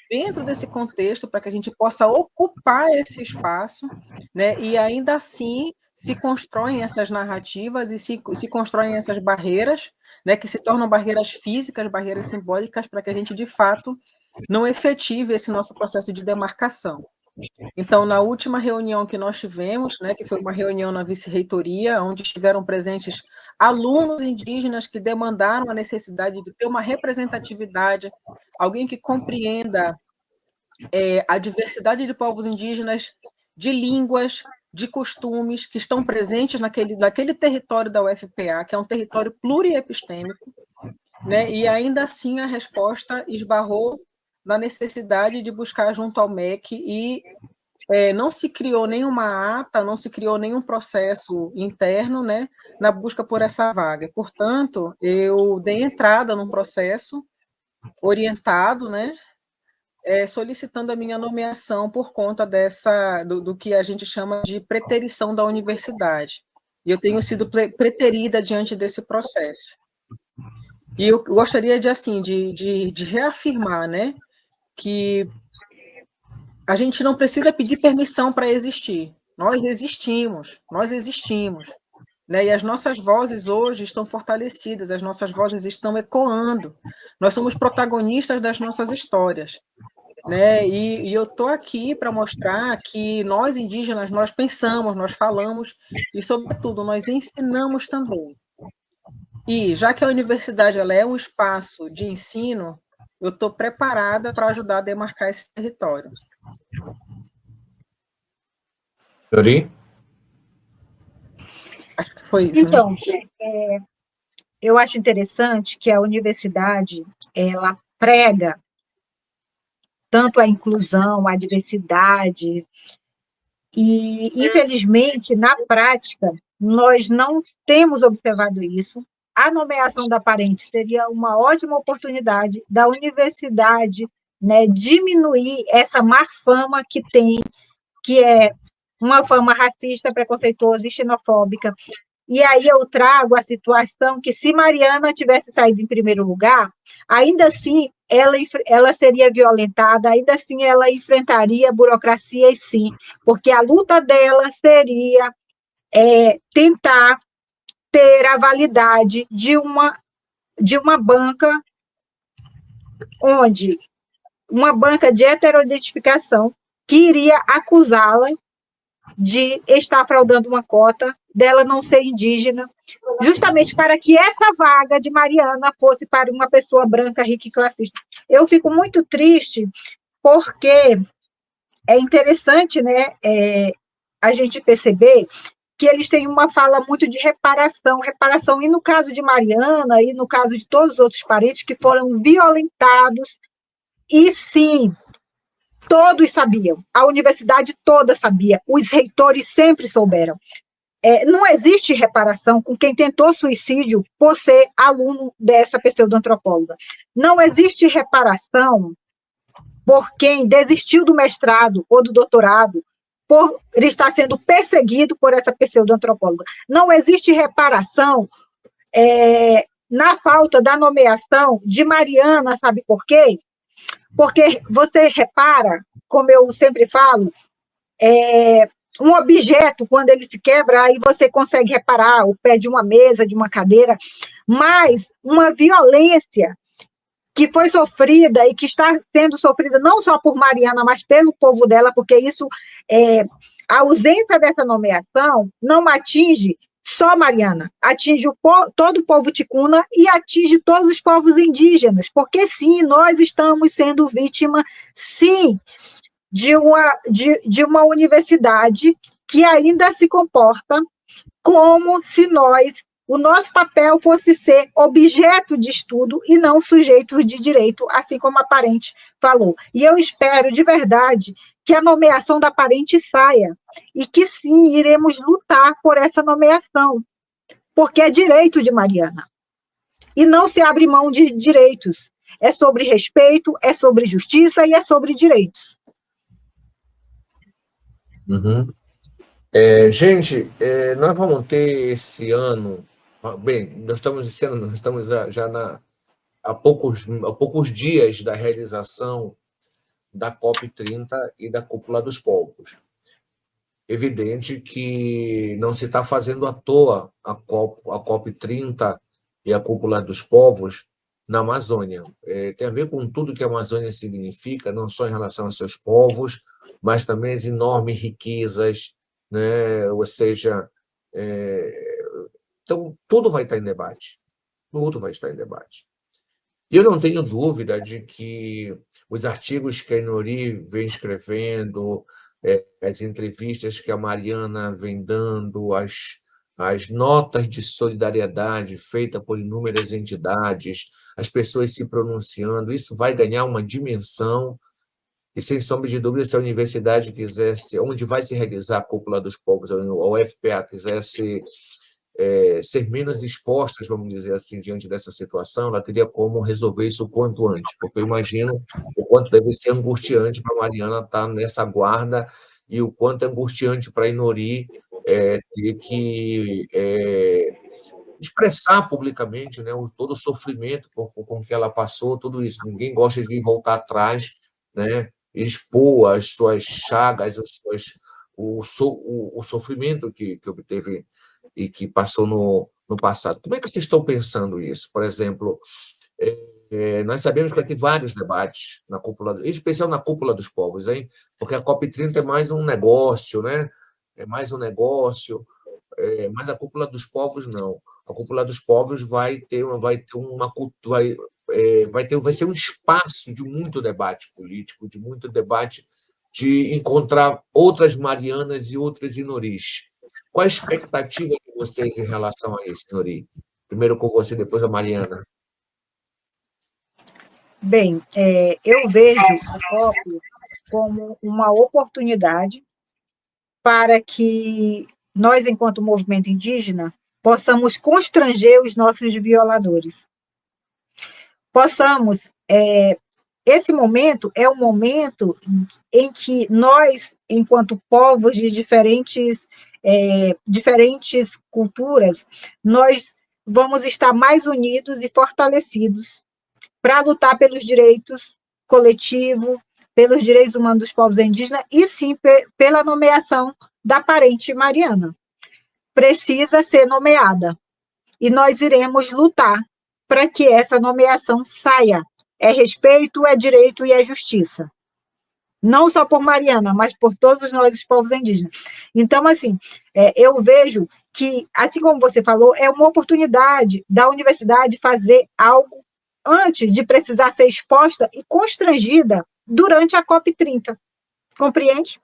dentro desse contexto para que a gente possa ocupar esse espaço, né? E ainda assim se constroem essas narrativas e se constroem essas barreiras, né, que se tornam barreiras físicas, barreiras simbólicas, para que a gente, de fato, não efetive esse nosso processo de demarcação. Então, na última reunião que nós tivemos, né, que foi uma reunião na vice-reitoria, onde estiveram presentes alunos indígenas que demandaram a necessidade de ter uma representatividade, alguém que compreenda a diversidade de povos indígenas, de línguas, de costumes que estão presentes naquele território da UFPA, que é um território pluriepistêmico, né? E ainda assim a resposta esbarrou na necessidade de buscar junto ao MEC e não se criou nenhuma ata, não se criou nenhum processo interno, né, na busca por essa vaga. Portanto, eu dei entrada num processo orientado, né, solicitando a minha nomeação por conta do que a gente chama de preterição da universidade. E eu tenho sido preterida diante desse processo. E eu gostaria de reafirmar, né, que a gente não precisa pedir permissão para existir. Nós existimos, né? E as nossas vozes hoje estão fortalecidas, as nossas vozes estão ecoando. Nós somos protagonistas das nossas histórias, né? E eu estou aqui para mostrar que nós indígenas, nós pensamos, nós falamos e, sobretudo, nós ensinamos também. E, já que a universidade ela é um espaço de ensino, eu estou preparada para ajudar a demarcar esse território. Yuri? Acho que foi isso. Então, né? Eu acho interessante que a universidade ela prega tanto a inclusão, a diversidade, e, infelizmente, na prática, nós não temos observado isso. A nomeação da Parente seria uma ótima oportunidade da universidade, né, diminuir essa má fama que tem, que é uma fama racista, preconceituosa e xenofóbica. E aí eu trago a situação que, se Mariana tivesse saído em primeiro lugar, ainda assim ela seria violentada, ainda assim ela enfrentaria burocracias, sim, porque a luta dela seria tentar ter a validade de uma banca onde uma banca de heteroidentificação que iria acusá-la de estar fraudando uma cota, dela não ser indígena, justamente para que essa vaga de Mariana fosse para uma pessoa branca, rica e classista. Eu fico muito triste, porque é interessante, né, a gente perceber que eles têm uma fala muito de reparação, e no caso de Mariana, e no caso de todos os outros parentes que foram violentados, e sim, todos sabiam, a universidade toda sabia, os reitores sempre souberam. Não existe reparação com quem tentou suicídio por ser aluno dessa pseudoantropóloga. Não existe reparação por quem desistiu do mestrado ou do doutorado por estar sendo perseguido por essa pseudoantropóloga. Não existe reparação na falta da nomeação de Mariana, sabe por quê? Porque você repara, como eu sempre falo, um objeto, quando ele se quebra, aí você consegue reparar o pé de uma mesa, de uma cadeira, mas uma violência que foi sofrida e que está sendo sofrida não só por Mariana, mas pelo povo dela, porque isso, a ausência dessa nomeação não atinge Só, Mariana, atinge todo o povo ticuna e atinge todos os povos indígenas, porque sim, nós estamos sendo vítima, sim, de uma universidade que ainda se comporta como se o nosso papel fosse ser objeto de estudo e não sujeito de direito, assim como a parente falou. E eu espero, de verdade, que a nomeação da parente saia, e que sim, iremos lutar por essa nomeação, porque é direito de Mariana. E não se abre mão de direitos. É sobre respeito, é sobre justiça e é sobre direitos. Uhum. Gente, nós vamos ter esse ano, bem, nós estamos já há poucos dias da realização da COP30 e da Cúpula dos Povos. Evidente que não se está fazendo à toa a COP30 e a Cúpula dos Povos na Amazônia. Tem a ver com tudo que a Amazônia significa, não só em relação aos seus povos, mas também as enormes riquezas, né? Ou seja, então tudo vai estar em debate, tudo vai estar em debate. E eu não tenho dúvida de que os artigos que a Inori vem escrevendo, as entrevistas que a Mariana vem dando, as notas de solidariedade feitas por inúmeras entidades, as pessoas se pronunciando, isso vai ganhar uma dimensão, e sem sombra de dúvida, se a universidade quisesse, onde vai se realizar a Cúpula dos Povos, a UFPA quisesse ser menos expostas, vamos dizer assim, diante dessa situação, ela teria como resolver isso o quanto antes, porque eu imagino o quanto deve ser angustiante para a Mariana estar nessa guarda e o quanto é angustiante para a Inori ter que expressar publicamente, né, todo o sofrimento com que ela passou, tudo isso. Ninguém gosta de voltar atrás, né, expor as suas chagas, o sofrimento que obteve e que passou no passado. Como é que vocês estão pensando isso? Por exemplo, nós sabemos que vai ter vários debates na cúpula, em especial na Cúpula dos Povos, hein? Porque a COP30 é mais um negócio, né? É mais um negócio, mas a Cúpula dos Povos não. A Cúpula dos Povos vai ser um espaço de muito debate político, de muito debate, de encontrar outras Marianas e outras Inoris. Qual a expectativa de vocês em relação a isso, Inori? Primeiro com você, depois a Mariana. Bem, eu vejo a COP como uma oportunidade para que nós, enquanto movimento indígena, possamos constranger os nossos violadores. Esse momento é um momento em que nós, enquanto povos de diferentes culturas, nós vamos estar mais unidos e fortalecidos para lutar pelos direitos coletivos, pelos direitos humanos dos povos indígenas e, sim, pela nomeação da parente Mariana. Precisa ser nomeada. E nós iremos lutar para que essa nomeação saia. É respeito, é direito e é justiça. Não só por Mariana, mas por todos nós, os povos indígenas. Então, assim, eu vejo que, assim como você falou, é uma oportunidade da universidade fazer algo antes de precisar ser exposta e constrangida durante a COP30. Compreende?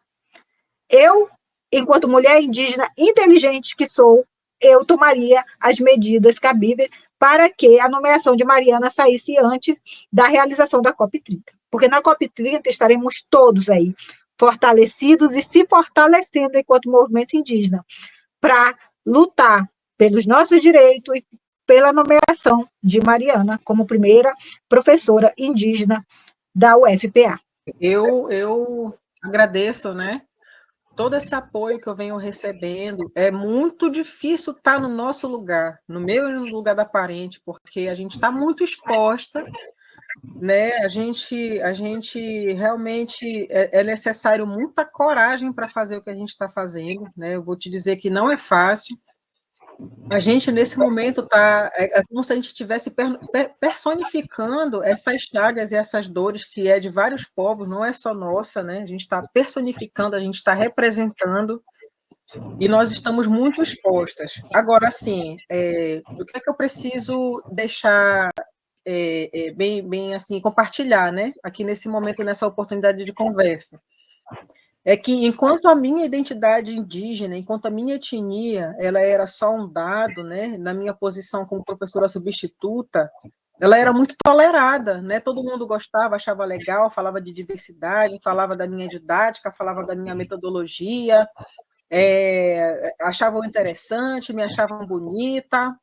Eu, enquanto mulher indígena inteligente que sou, eu tomaria as medidas cabíveis para que a nomeação de Mariana saísse antes da realização da COP30. Porque na COP30 estaremos todos aí, fortalecidos e se fortalecendo enquanto movimento indígena, para lutar pelos nossos direitos e pela nomeação de Mariana como primeira professora indígena da UFPA. Eu agradeço, né? Todo esse apoio que eu venho recebendo. É muito difícil estar no nosso lugar, no meu e no lugar da parente, porque a gente está muito exposta, né? A gente realmente é necessário muita coragem para fazer o que a gente está fazendo, né? Eu vou te dizer que não é fácil. A gente, nesse momento, é como se a gente estivesse personificando essas chagas e essas dores que é de vários povos, não é só nossa, né? A gente está personificando, a gente está representando. e nós estamos muito expostas. Agora, assim, o que é que eu preciso deixar bem assim, compartilhar, né, aqui nesse momento, nessa oportunidade de conversa? É que enquanto a minha identidade indígena, enquanto a minha etnia, ela era só um dado, né, na minha posição como professora substituta, ela era muito tolerada, né? Todo mundo gostava, achava legal, falava de diversidade, falava da minha didática, falava da minha metodologia, achavam interessante, me achavam bonita,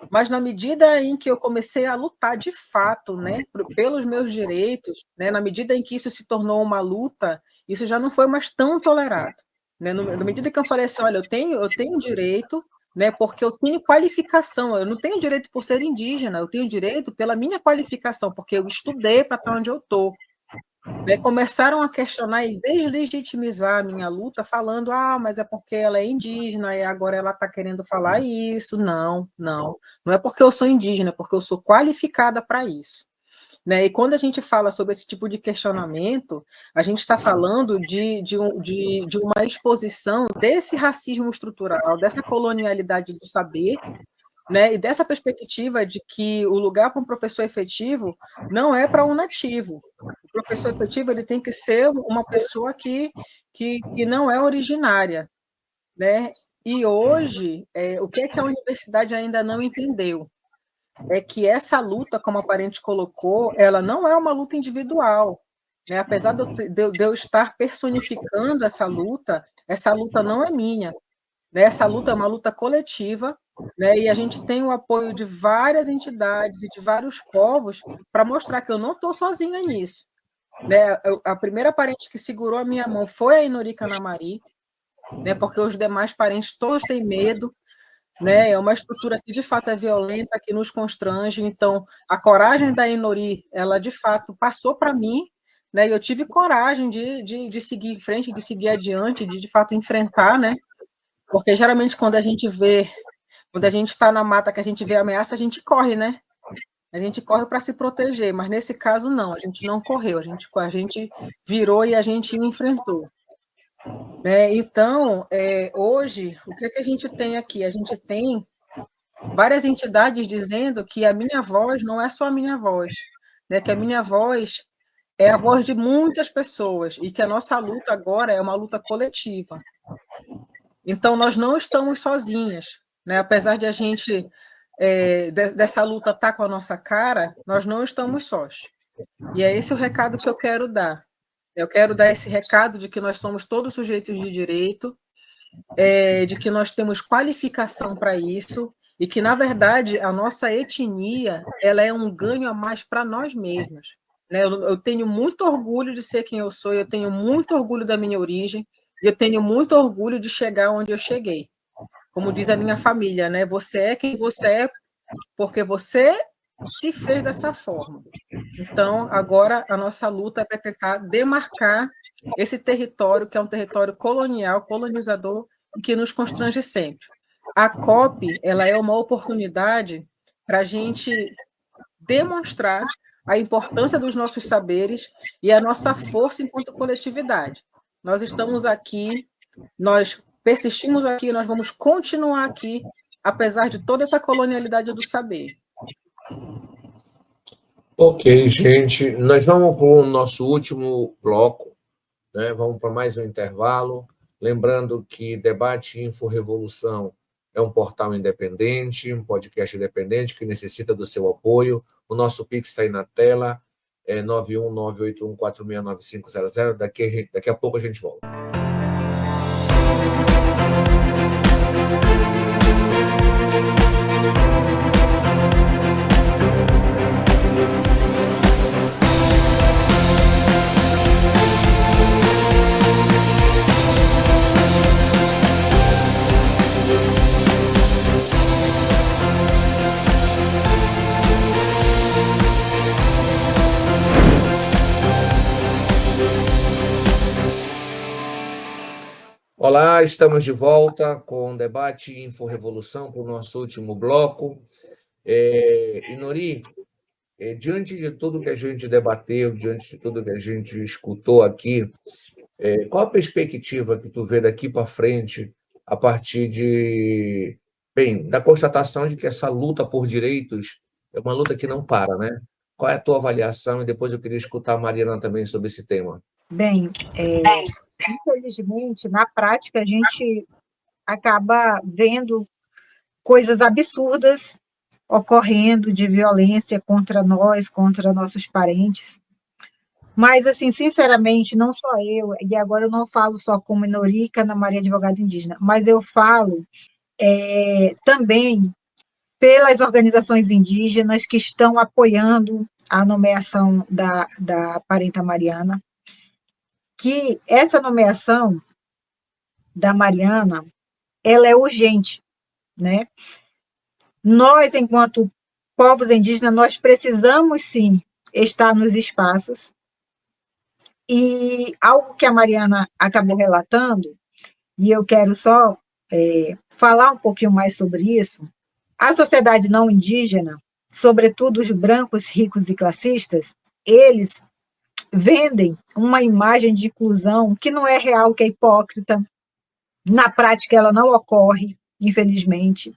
mas na medida em que eu comecei a lutar de fato, né, pelos meus direitos, né, na medida em que isso se tornou uma luta, isso já não foi mais tão tolerado, né? Na medida que eu falei assim, olha, eu tenho direito, né, porque eu tenho qualificação, eu não tenho direito por ser indígena, eu tenho direito pela minha qualificação, porque eu estudei para estar onde eu estou. Né, começaram a questionar e deslegitimizar a minha luta, falando, mas é porque ela é indígena e agora ela está querendo falar isso. Não, não. Não é porque eu sou indígena, é porque eu sou qualificada para isso. Né? E quando a gente fala sobre esse tipo de questionamento, a gente está falando de uma exposição desse racismo estrutural, dessa colonialidade do saber, né? E dessa perspectiva de que o lugar para um professor efetivo não é para um nativo. O professor efetivo ele tem que ser uma pessoa que não é originária. Né? E hoje, o que é que a universidade ainda não entendeu? É que essa luta, como a parente colocou, ela não é uma luta individual. Né? Apesar de eu estar personificando essa luta não é minha. Né? Essa luta é uma luta coletiva, né? E a gente tem o apoio de várias entidades e de vários povos para mostrar que eu não estou sozinha nisso. Né? A primeira parente que segurou a minha mão foi a Inori Kanamari, né? Porque os demais parentes todos têm medo, né? É uma estrutura que de fato é violenta, que nos constrange. Então, a coragem da Inori, ela de fato passou para mim, né? E eu tive coragem de seguir em frente, de seguir adiante, de fato enfrentar, né? Porque geralmente quando a gente está na mata, que a gente vê ameaça, a gente corre, né? A gente corre para se proteger, mas nesse caso não, a gente não correu, a gente virou e a gente enfrentou. Né? Então, hoje, o que a gente tem aqui? A gente tem várias entidades dizendo que a minha voz não é só a minha voz, né? Que a minha voz é a voz de muitas pessoas e que a nossa luta agora é uma luta coletiva. Então, nós não estamos sozinhas, né? Apesar de a gente, dessa luta estar com a nossa cara, nós não estamos sós. E é esse o recado que eu quero dar. Eu quero dar esse recado de que nós somos todos sujeitos de direito, de que nós temos qualificação para isso, e que, na verdade, a nossa etnia ela é um ganho a mais para nós mesmos. Né? Eu tenho muito orgulho de ser quem eu sou, eu tenho muito orgulho da minha origem, e eu tenho muito orgulho de chegar onde eu cheguei. Como diz a minha família, né? Você é quem você é porque você se fez dessa forma. Então, agora a nossa luta é para tentar demarcar esse território, que é um território colonial, colonizador, e que nos constrange sempre. A COP ela é uma oportunidade para a gente demonstrar a importância dos nossos saberes e a nossa força enquanto coletividade. Nós estamos aqui, nós persistimos aqui, nós vamos continuar aqui, apesar de toda essa colonialidade do saber. Ok, gente, nós vamos para o nosso último bloco, né? Vamos para mais um intervalo. Lembrando que Debate Info Revolução é um portal independente, um podcast independente que necessita do seu apoio. O nosso Pix está aí na tela, é 91981469500. Daqui a pouco a gente volta. Olá, estamos de volta com o Debate Info Revolução para o nosso último bloco. Inori, diante de tudo que a gente debateu, diante de tudo que a gente escutou aqui, qual a perspectiva que tu vê daqui para frente a partir da constatação de que essa luta por direitos é uma luta que não para, né? Qual é a tua avaliação? E depois eu queria escutar a Mariana também sobre esse tema. Bem, infelizmente, na prática, a gente acaba vendo coisas absurdas ocorrendo de violência contra nós, contra nossos parentes. Mas, assim, sinceramente, não só eu, e agora eu não falo só como Norica Ana Maria Advogada Indígena, mas eu falo também pelas organizações indígenas que estão apoiando a nomeação da parenta Mariana, que essa nomeação da Mariana, ela é urgente, né? Nós, enquanto povos indígenas, nós precisamos, sim, estar nos espaços, e algo que a Mariana acabou relatando, e eu quero só falar um pouquinho mais sobre isso, a sociedade não indígena, sobretudo os brancos, ricos e classistas, eles vendem uma imagem de inclusão que não é real, que é hipócrita. Na prática, ela não ocorre, infelizmente.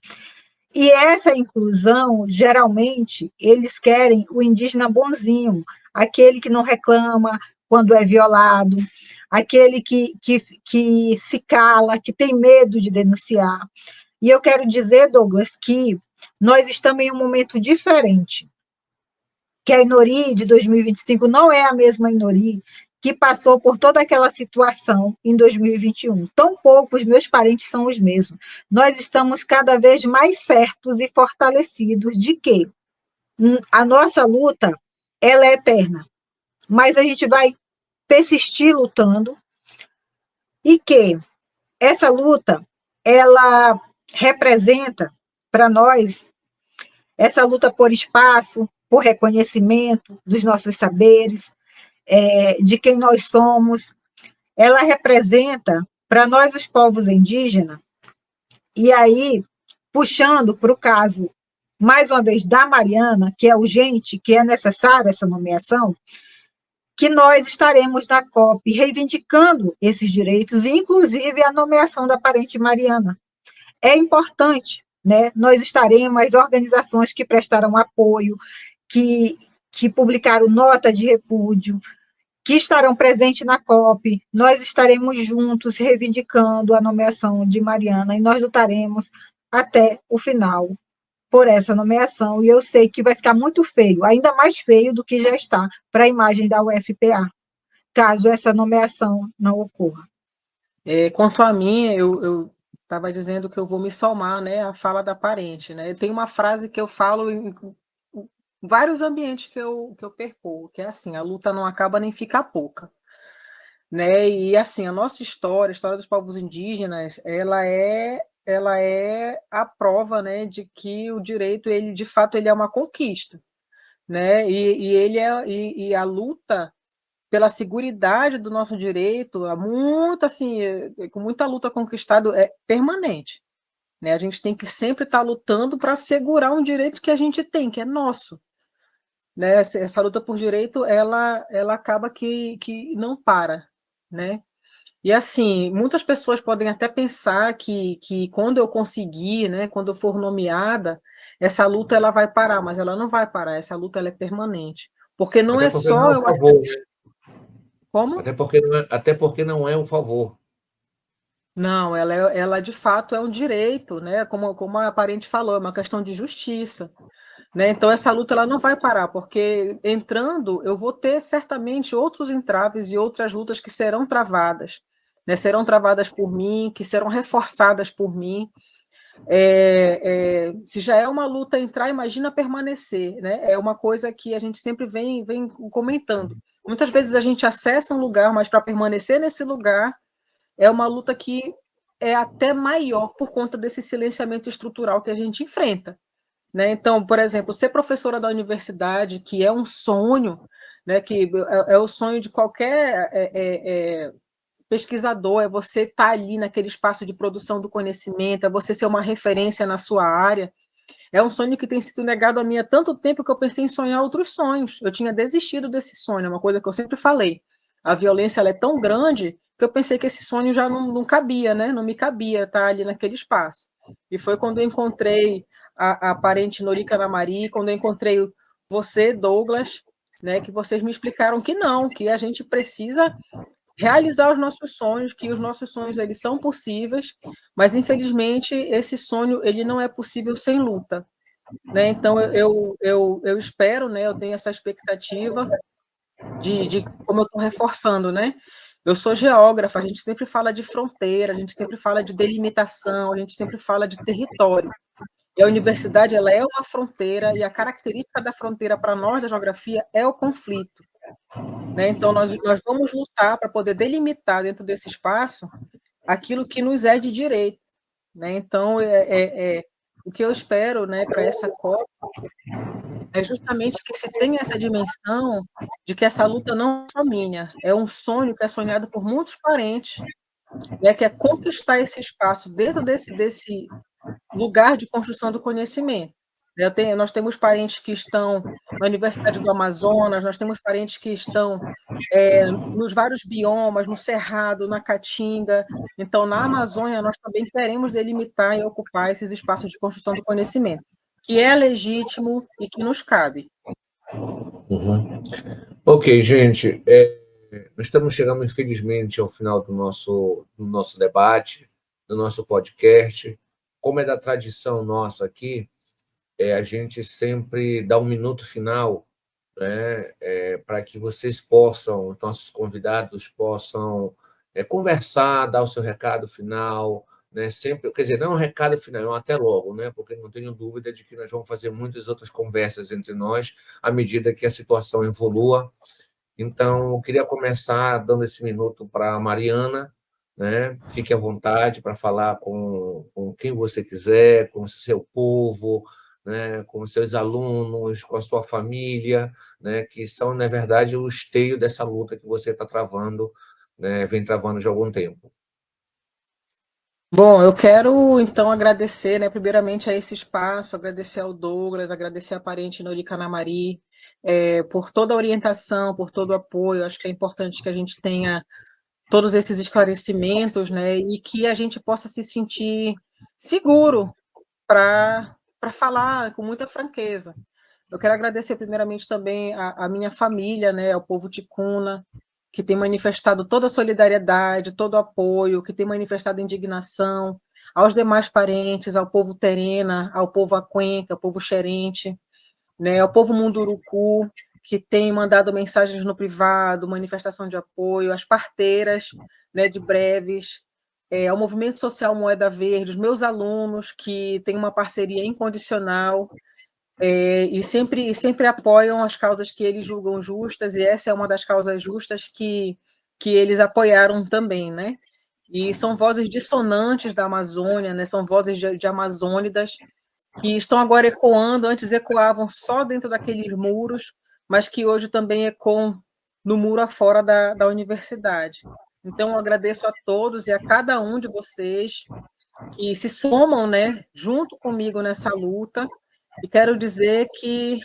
E essa inclusão, geralmente, eles querem o indígena bonzinho, aquele que não reclama quando é violado, aquele que se cala, que tem medo de denunciar. E eu quero dizer, Douglas, que nós estamos em um momento diferente, que a Inori de 2025 não é a mesma Inori que passou por toda aquela situação em 2021. Tampouco os meus parentes são os mesmos. Nós estamos cada vez mais certos e fortalecidos de que a nossa luta ela é eterna, mas a gente vai persistir lutando e que essa luta ela representa para nós essa luta por espaço, por reconhecimento dos nossos saberes, de quem nós somos. Ela representa, para nós, os povos indígenas, e aí, puxando para o caso, mais uma vez, da Mariana, que é urgente, que é necessária essa nomeação, que nós estaremos na COP reivindicando esses direitos, inclusive a nomeação da parente Mariana. É importante, né? Nós estaremos, as organizações que prestaram apoio, que publicaram nota de repúdio, que estarão presentes na COP, nós estaremos juntos reivindicando a nomeação de Mariana e nós lutaremos até o final por essa nomeação. E eu sei que vai ficar muito feio, ainda mais feio do que já está para a imagem da UFPA, caso essa nomeação não ocorra. Quanto a mim, eu estava dizendo que eu vou me somar, né, à fala da parente, né? Tem uma frase que eu falo em vários ambientes que eu percorro, que é assim: a luta não acaba nem fica pouca, né? E assim, a nossa história, a história dos povos indígenas, ela é a prova, né, de que o direito, ele de fato ele é uma conquista, né? E a luta pela seguridade do nosso direito, com muita luta conquistada, é permanente, né? A gente tem que sempre estar lutando para assegurar um direito que a gente tem, que é nosso, né? Essa luta por direito, ela acaba que não para, né? E assim, muitas pessoas podem até pensar que quando eu conseguir, né, quando eu for nomeada, essa luta ela vai parar, mas ela não vai parar, essa luta ela é permanente, porque não Até é porque não só é um eu favor, acessar. né? Como? Até porque não é um favor. Não, ela de fato é um direito, né? Como a parente falou, é uma questão de justiça, né? Então essa luta ela não vai parar, porque entrando eu vou ter certamente outros entraves e outras lutas que serão travadas, né? Serão travadas por mim, que serão reforçadas por mim. Se já é uma luta entrar, imagina permanecer, né? É uma coisa que a gente sempre vem comentando. Muitas vezes a gente acessa um lugar, mas para permanecer nesse lugar é uma luta que é até maior por conta desse silenciamento estrutural que a gente enfrenta, né? Então, por exemplo, ser professora da universidade, que é um sonho, né? Que é o sonho de qualquer pesquisador, é você estar ali naquele espaço de produção do conhecimento, é você ser uma referência na sua área. É um sonho que tem sido negado a mim há tanto tempo que eu pensei em sonhar outros sonhos. Eu tinha desistido desse sonho, é uma coisa que eu sempre falei. A violência ela é tão grande que eu pensei que esse sonho já não cabia, né? Não me cabia estar ali naquele espaço. E foi quando eu encontrei a parente Norica Namari, quando eu encontrei você, Douglas, né, que vocês me explicaram que não, que a gente precisa realizar os nossos sonhos, que os nossos sonhos eles são possíveis, mas infelizmente esse sonho ele não é possível sem luta, né? Então eu espero, né? Eu tenho essa expectativa de como eu estou reforçando, né? Eu sou geógrafa, a gente sempre fala de fronteira, a gente sempre fala de delimitação, a gente sempre fala de território. E a universidade ela é uma fronteira e a característica da fronteira para nós da geografia é o conflito, né? Então nós vamos lutar para poder delimitar dentro desse espaço aquilo que nos é de direito, né? Então o que eu espero, né, para essa COP é justamente que se tenha essa dimensão de que essa luta não é só minha, é um sonho que é sonhado por muitos parentes, né, que é conquistar esse espaço dentro desse lugar de construção do conhecimento. Nós temos parentes que estão na Universidade do Amazonas, nós temos parentes que estão nos vários biomas, no Cerrado, na Caatinga. Então, na Amazônia, nós também queremos delimitar e ocupar esses espaços de construção do conhecimento, que é legítimo e que nos cabe. Uhum. Ok, gente, nós estamos chegando, infelizmente, ao final do nosso debate, do nosso podcast. Como é da tradição nossa aqui, a gente sempre dá um minuto final, né, para que vocês possam, os nossos convidados possam conversar, dar o seu recado final, né, sempre, quer dizer, não é um recado final, é um até logo, né, porque não tenho dúvida de que nós vamos fazer muitas outras conversas entre nós à medida que a situação evolua. Então, eu queria começar dando esse minuto para a Mariana, né? Fique à vontade para falar com quem você quiser, com o seu povo, né? Com os seus alunos, com a sua família, né? Que são, na verdade, o esteio dessa luta que você está travando, né? Vem travando já há algum tempo. Bom, eu quero, então, agradecer, né, primeiramente a esse espaço, agradecer ao Douglas, agradecer à parente Norica Namari, por toda a orientação, por todo o apoio. Acho que é importante que a gente tenha todos esses esclarecimentos, né, e que a gente possa se sentir seguro para falar com muita franqueza. Eu quero agradecer primeiramente também a minha família, né, ao povo ticuna, que tem manifestado toda a solidariedade, todo o apoio, que tem manifestado indignação, aos demais parentes, ao povo terena, ao povo aquenca, ao povo xerente, né, ao povo munduruku, que tem mandado mensagens no privado, manifestação de apoio, às parteiras, né, de breves, ao Movimento Social Moeda Verde, os meus alunos, que têm uma parceria incondicional, e sempre apoiam as causas que eles julgam justas, e essa é uma das causas justas que eles apoiaram também, né? E são vozes dissonantes da Amazônia, né? São vozes de amazônidas que estão agora ecoando, antes ecoavam só dentro daqueles muros, mas que hoje também ecoam no muro afora da universidade. Então, eu agradeço a todos e a cada um de vocês que se somam, né, junto comigo nessa luta, e quero dizer que,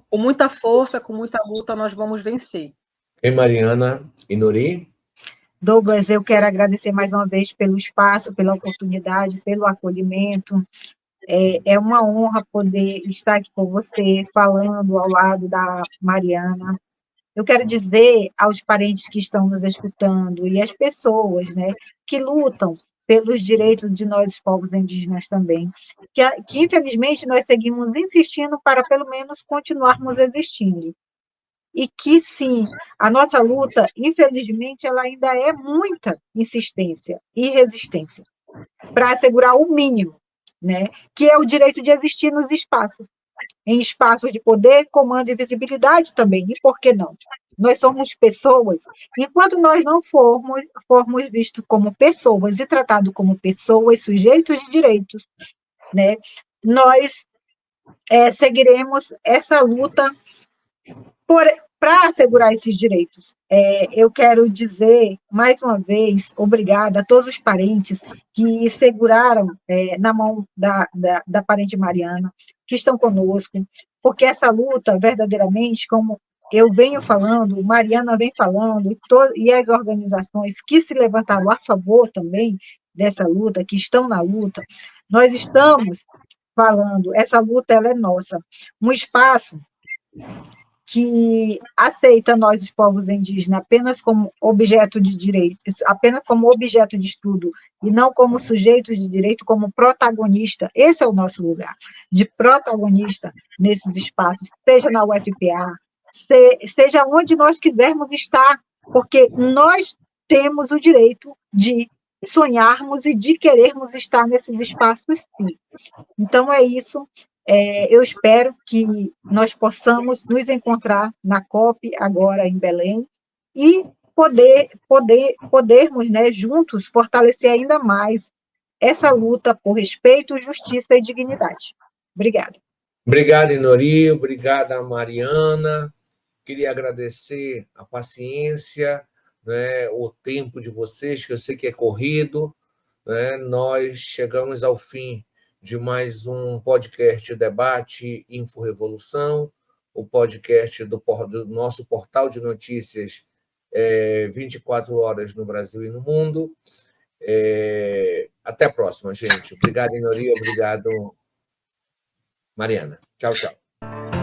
com muita força, com muita luta, nós vamos vencer. E Mariana e Nori? Douglas, eu quero agradecer mais uma vez pelo espaço, pela oportunidade, pelo acolhimento. É uma honra poder estar aqui com você, falando ao lado da Mariana. Eu quero dizer aos parentes que estão nos escutando e às pessoas, né, que lutam pelos direitos de nós, povos indígenas também, que infelizmente nós seguimos insistindo para pelo menos continuarmos existindo. E que sim, a nossa luta, infelizmente, ela ainda é muita insistência e resistência para assegurar o mínimo, né, que é o direito de existir nos espaços, em espaços de poder, comando e visibilidade também, e por que não? Nós somos pessoas, enquanto nós não formos vistos como pessoas e tratados como pessoas, sujeitos de direitos, né, nós seguiremos essa luta para assegurar esses direitos. Eu quero dizer, mais uma vez, obrigada a todos os parentes que seguraram na mão da parente Mariana, que estão conosco, porque essa luta, verdadeiramente, como eu venho falando, Mariana vem falando, e as organizações que se levantaram a favor também dessa luta, que estão na luta, nós estamos falando, essa luta ela é nossa. Um espaço que aceita nós, os povos indígenas, apenas como objeto de direito, apenas como objeto de estudo, e não como sujeitos de direito, como protagonista. Esse é o nosso lugar, de protagonista nesses espaços, seja na UFPA, seja onde nós quisermos estar, porque nós temos o direito de sonharmos e de querermos estar nesses espaços, sim. Então, é isso. Eu espero que nós possamos nos encontrar na COP, agora em Belém, e podermos, né, juntos, fortalecer ainda mais essa luta por respeito, justiça e dignidade. Obrigada. Obrigado, Inori. Obrigada, Mariana. Queria agradecer a paciência, né, o tempo de vocês, que eu sei que é corrido, né? Nós chegamos ao fim de mais um podcast Debate Info Revolução, o podcast do nosso portal de notícias 24 horas no Brasil e no mundo. Até a próxima, gente. Obrigado, Inori. Obrigado, Mariana. Tchau, tchau.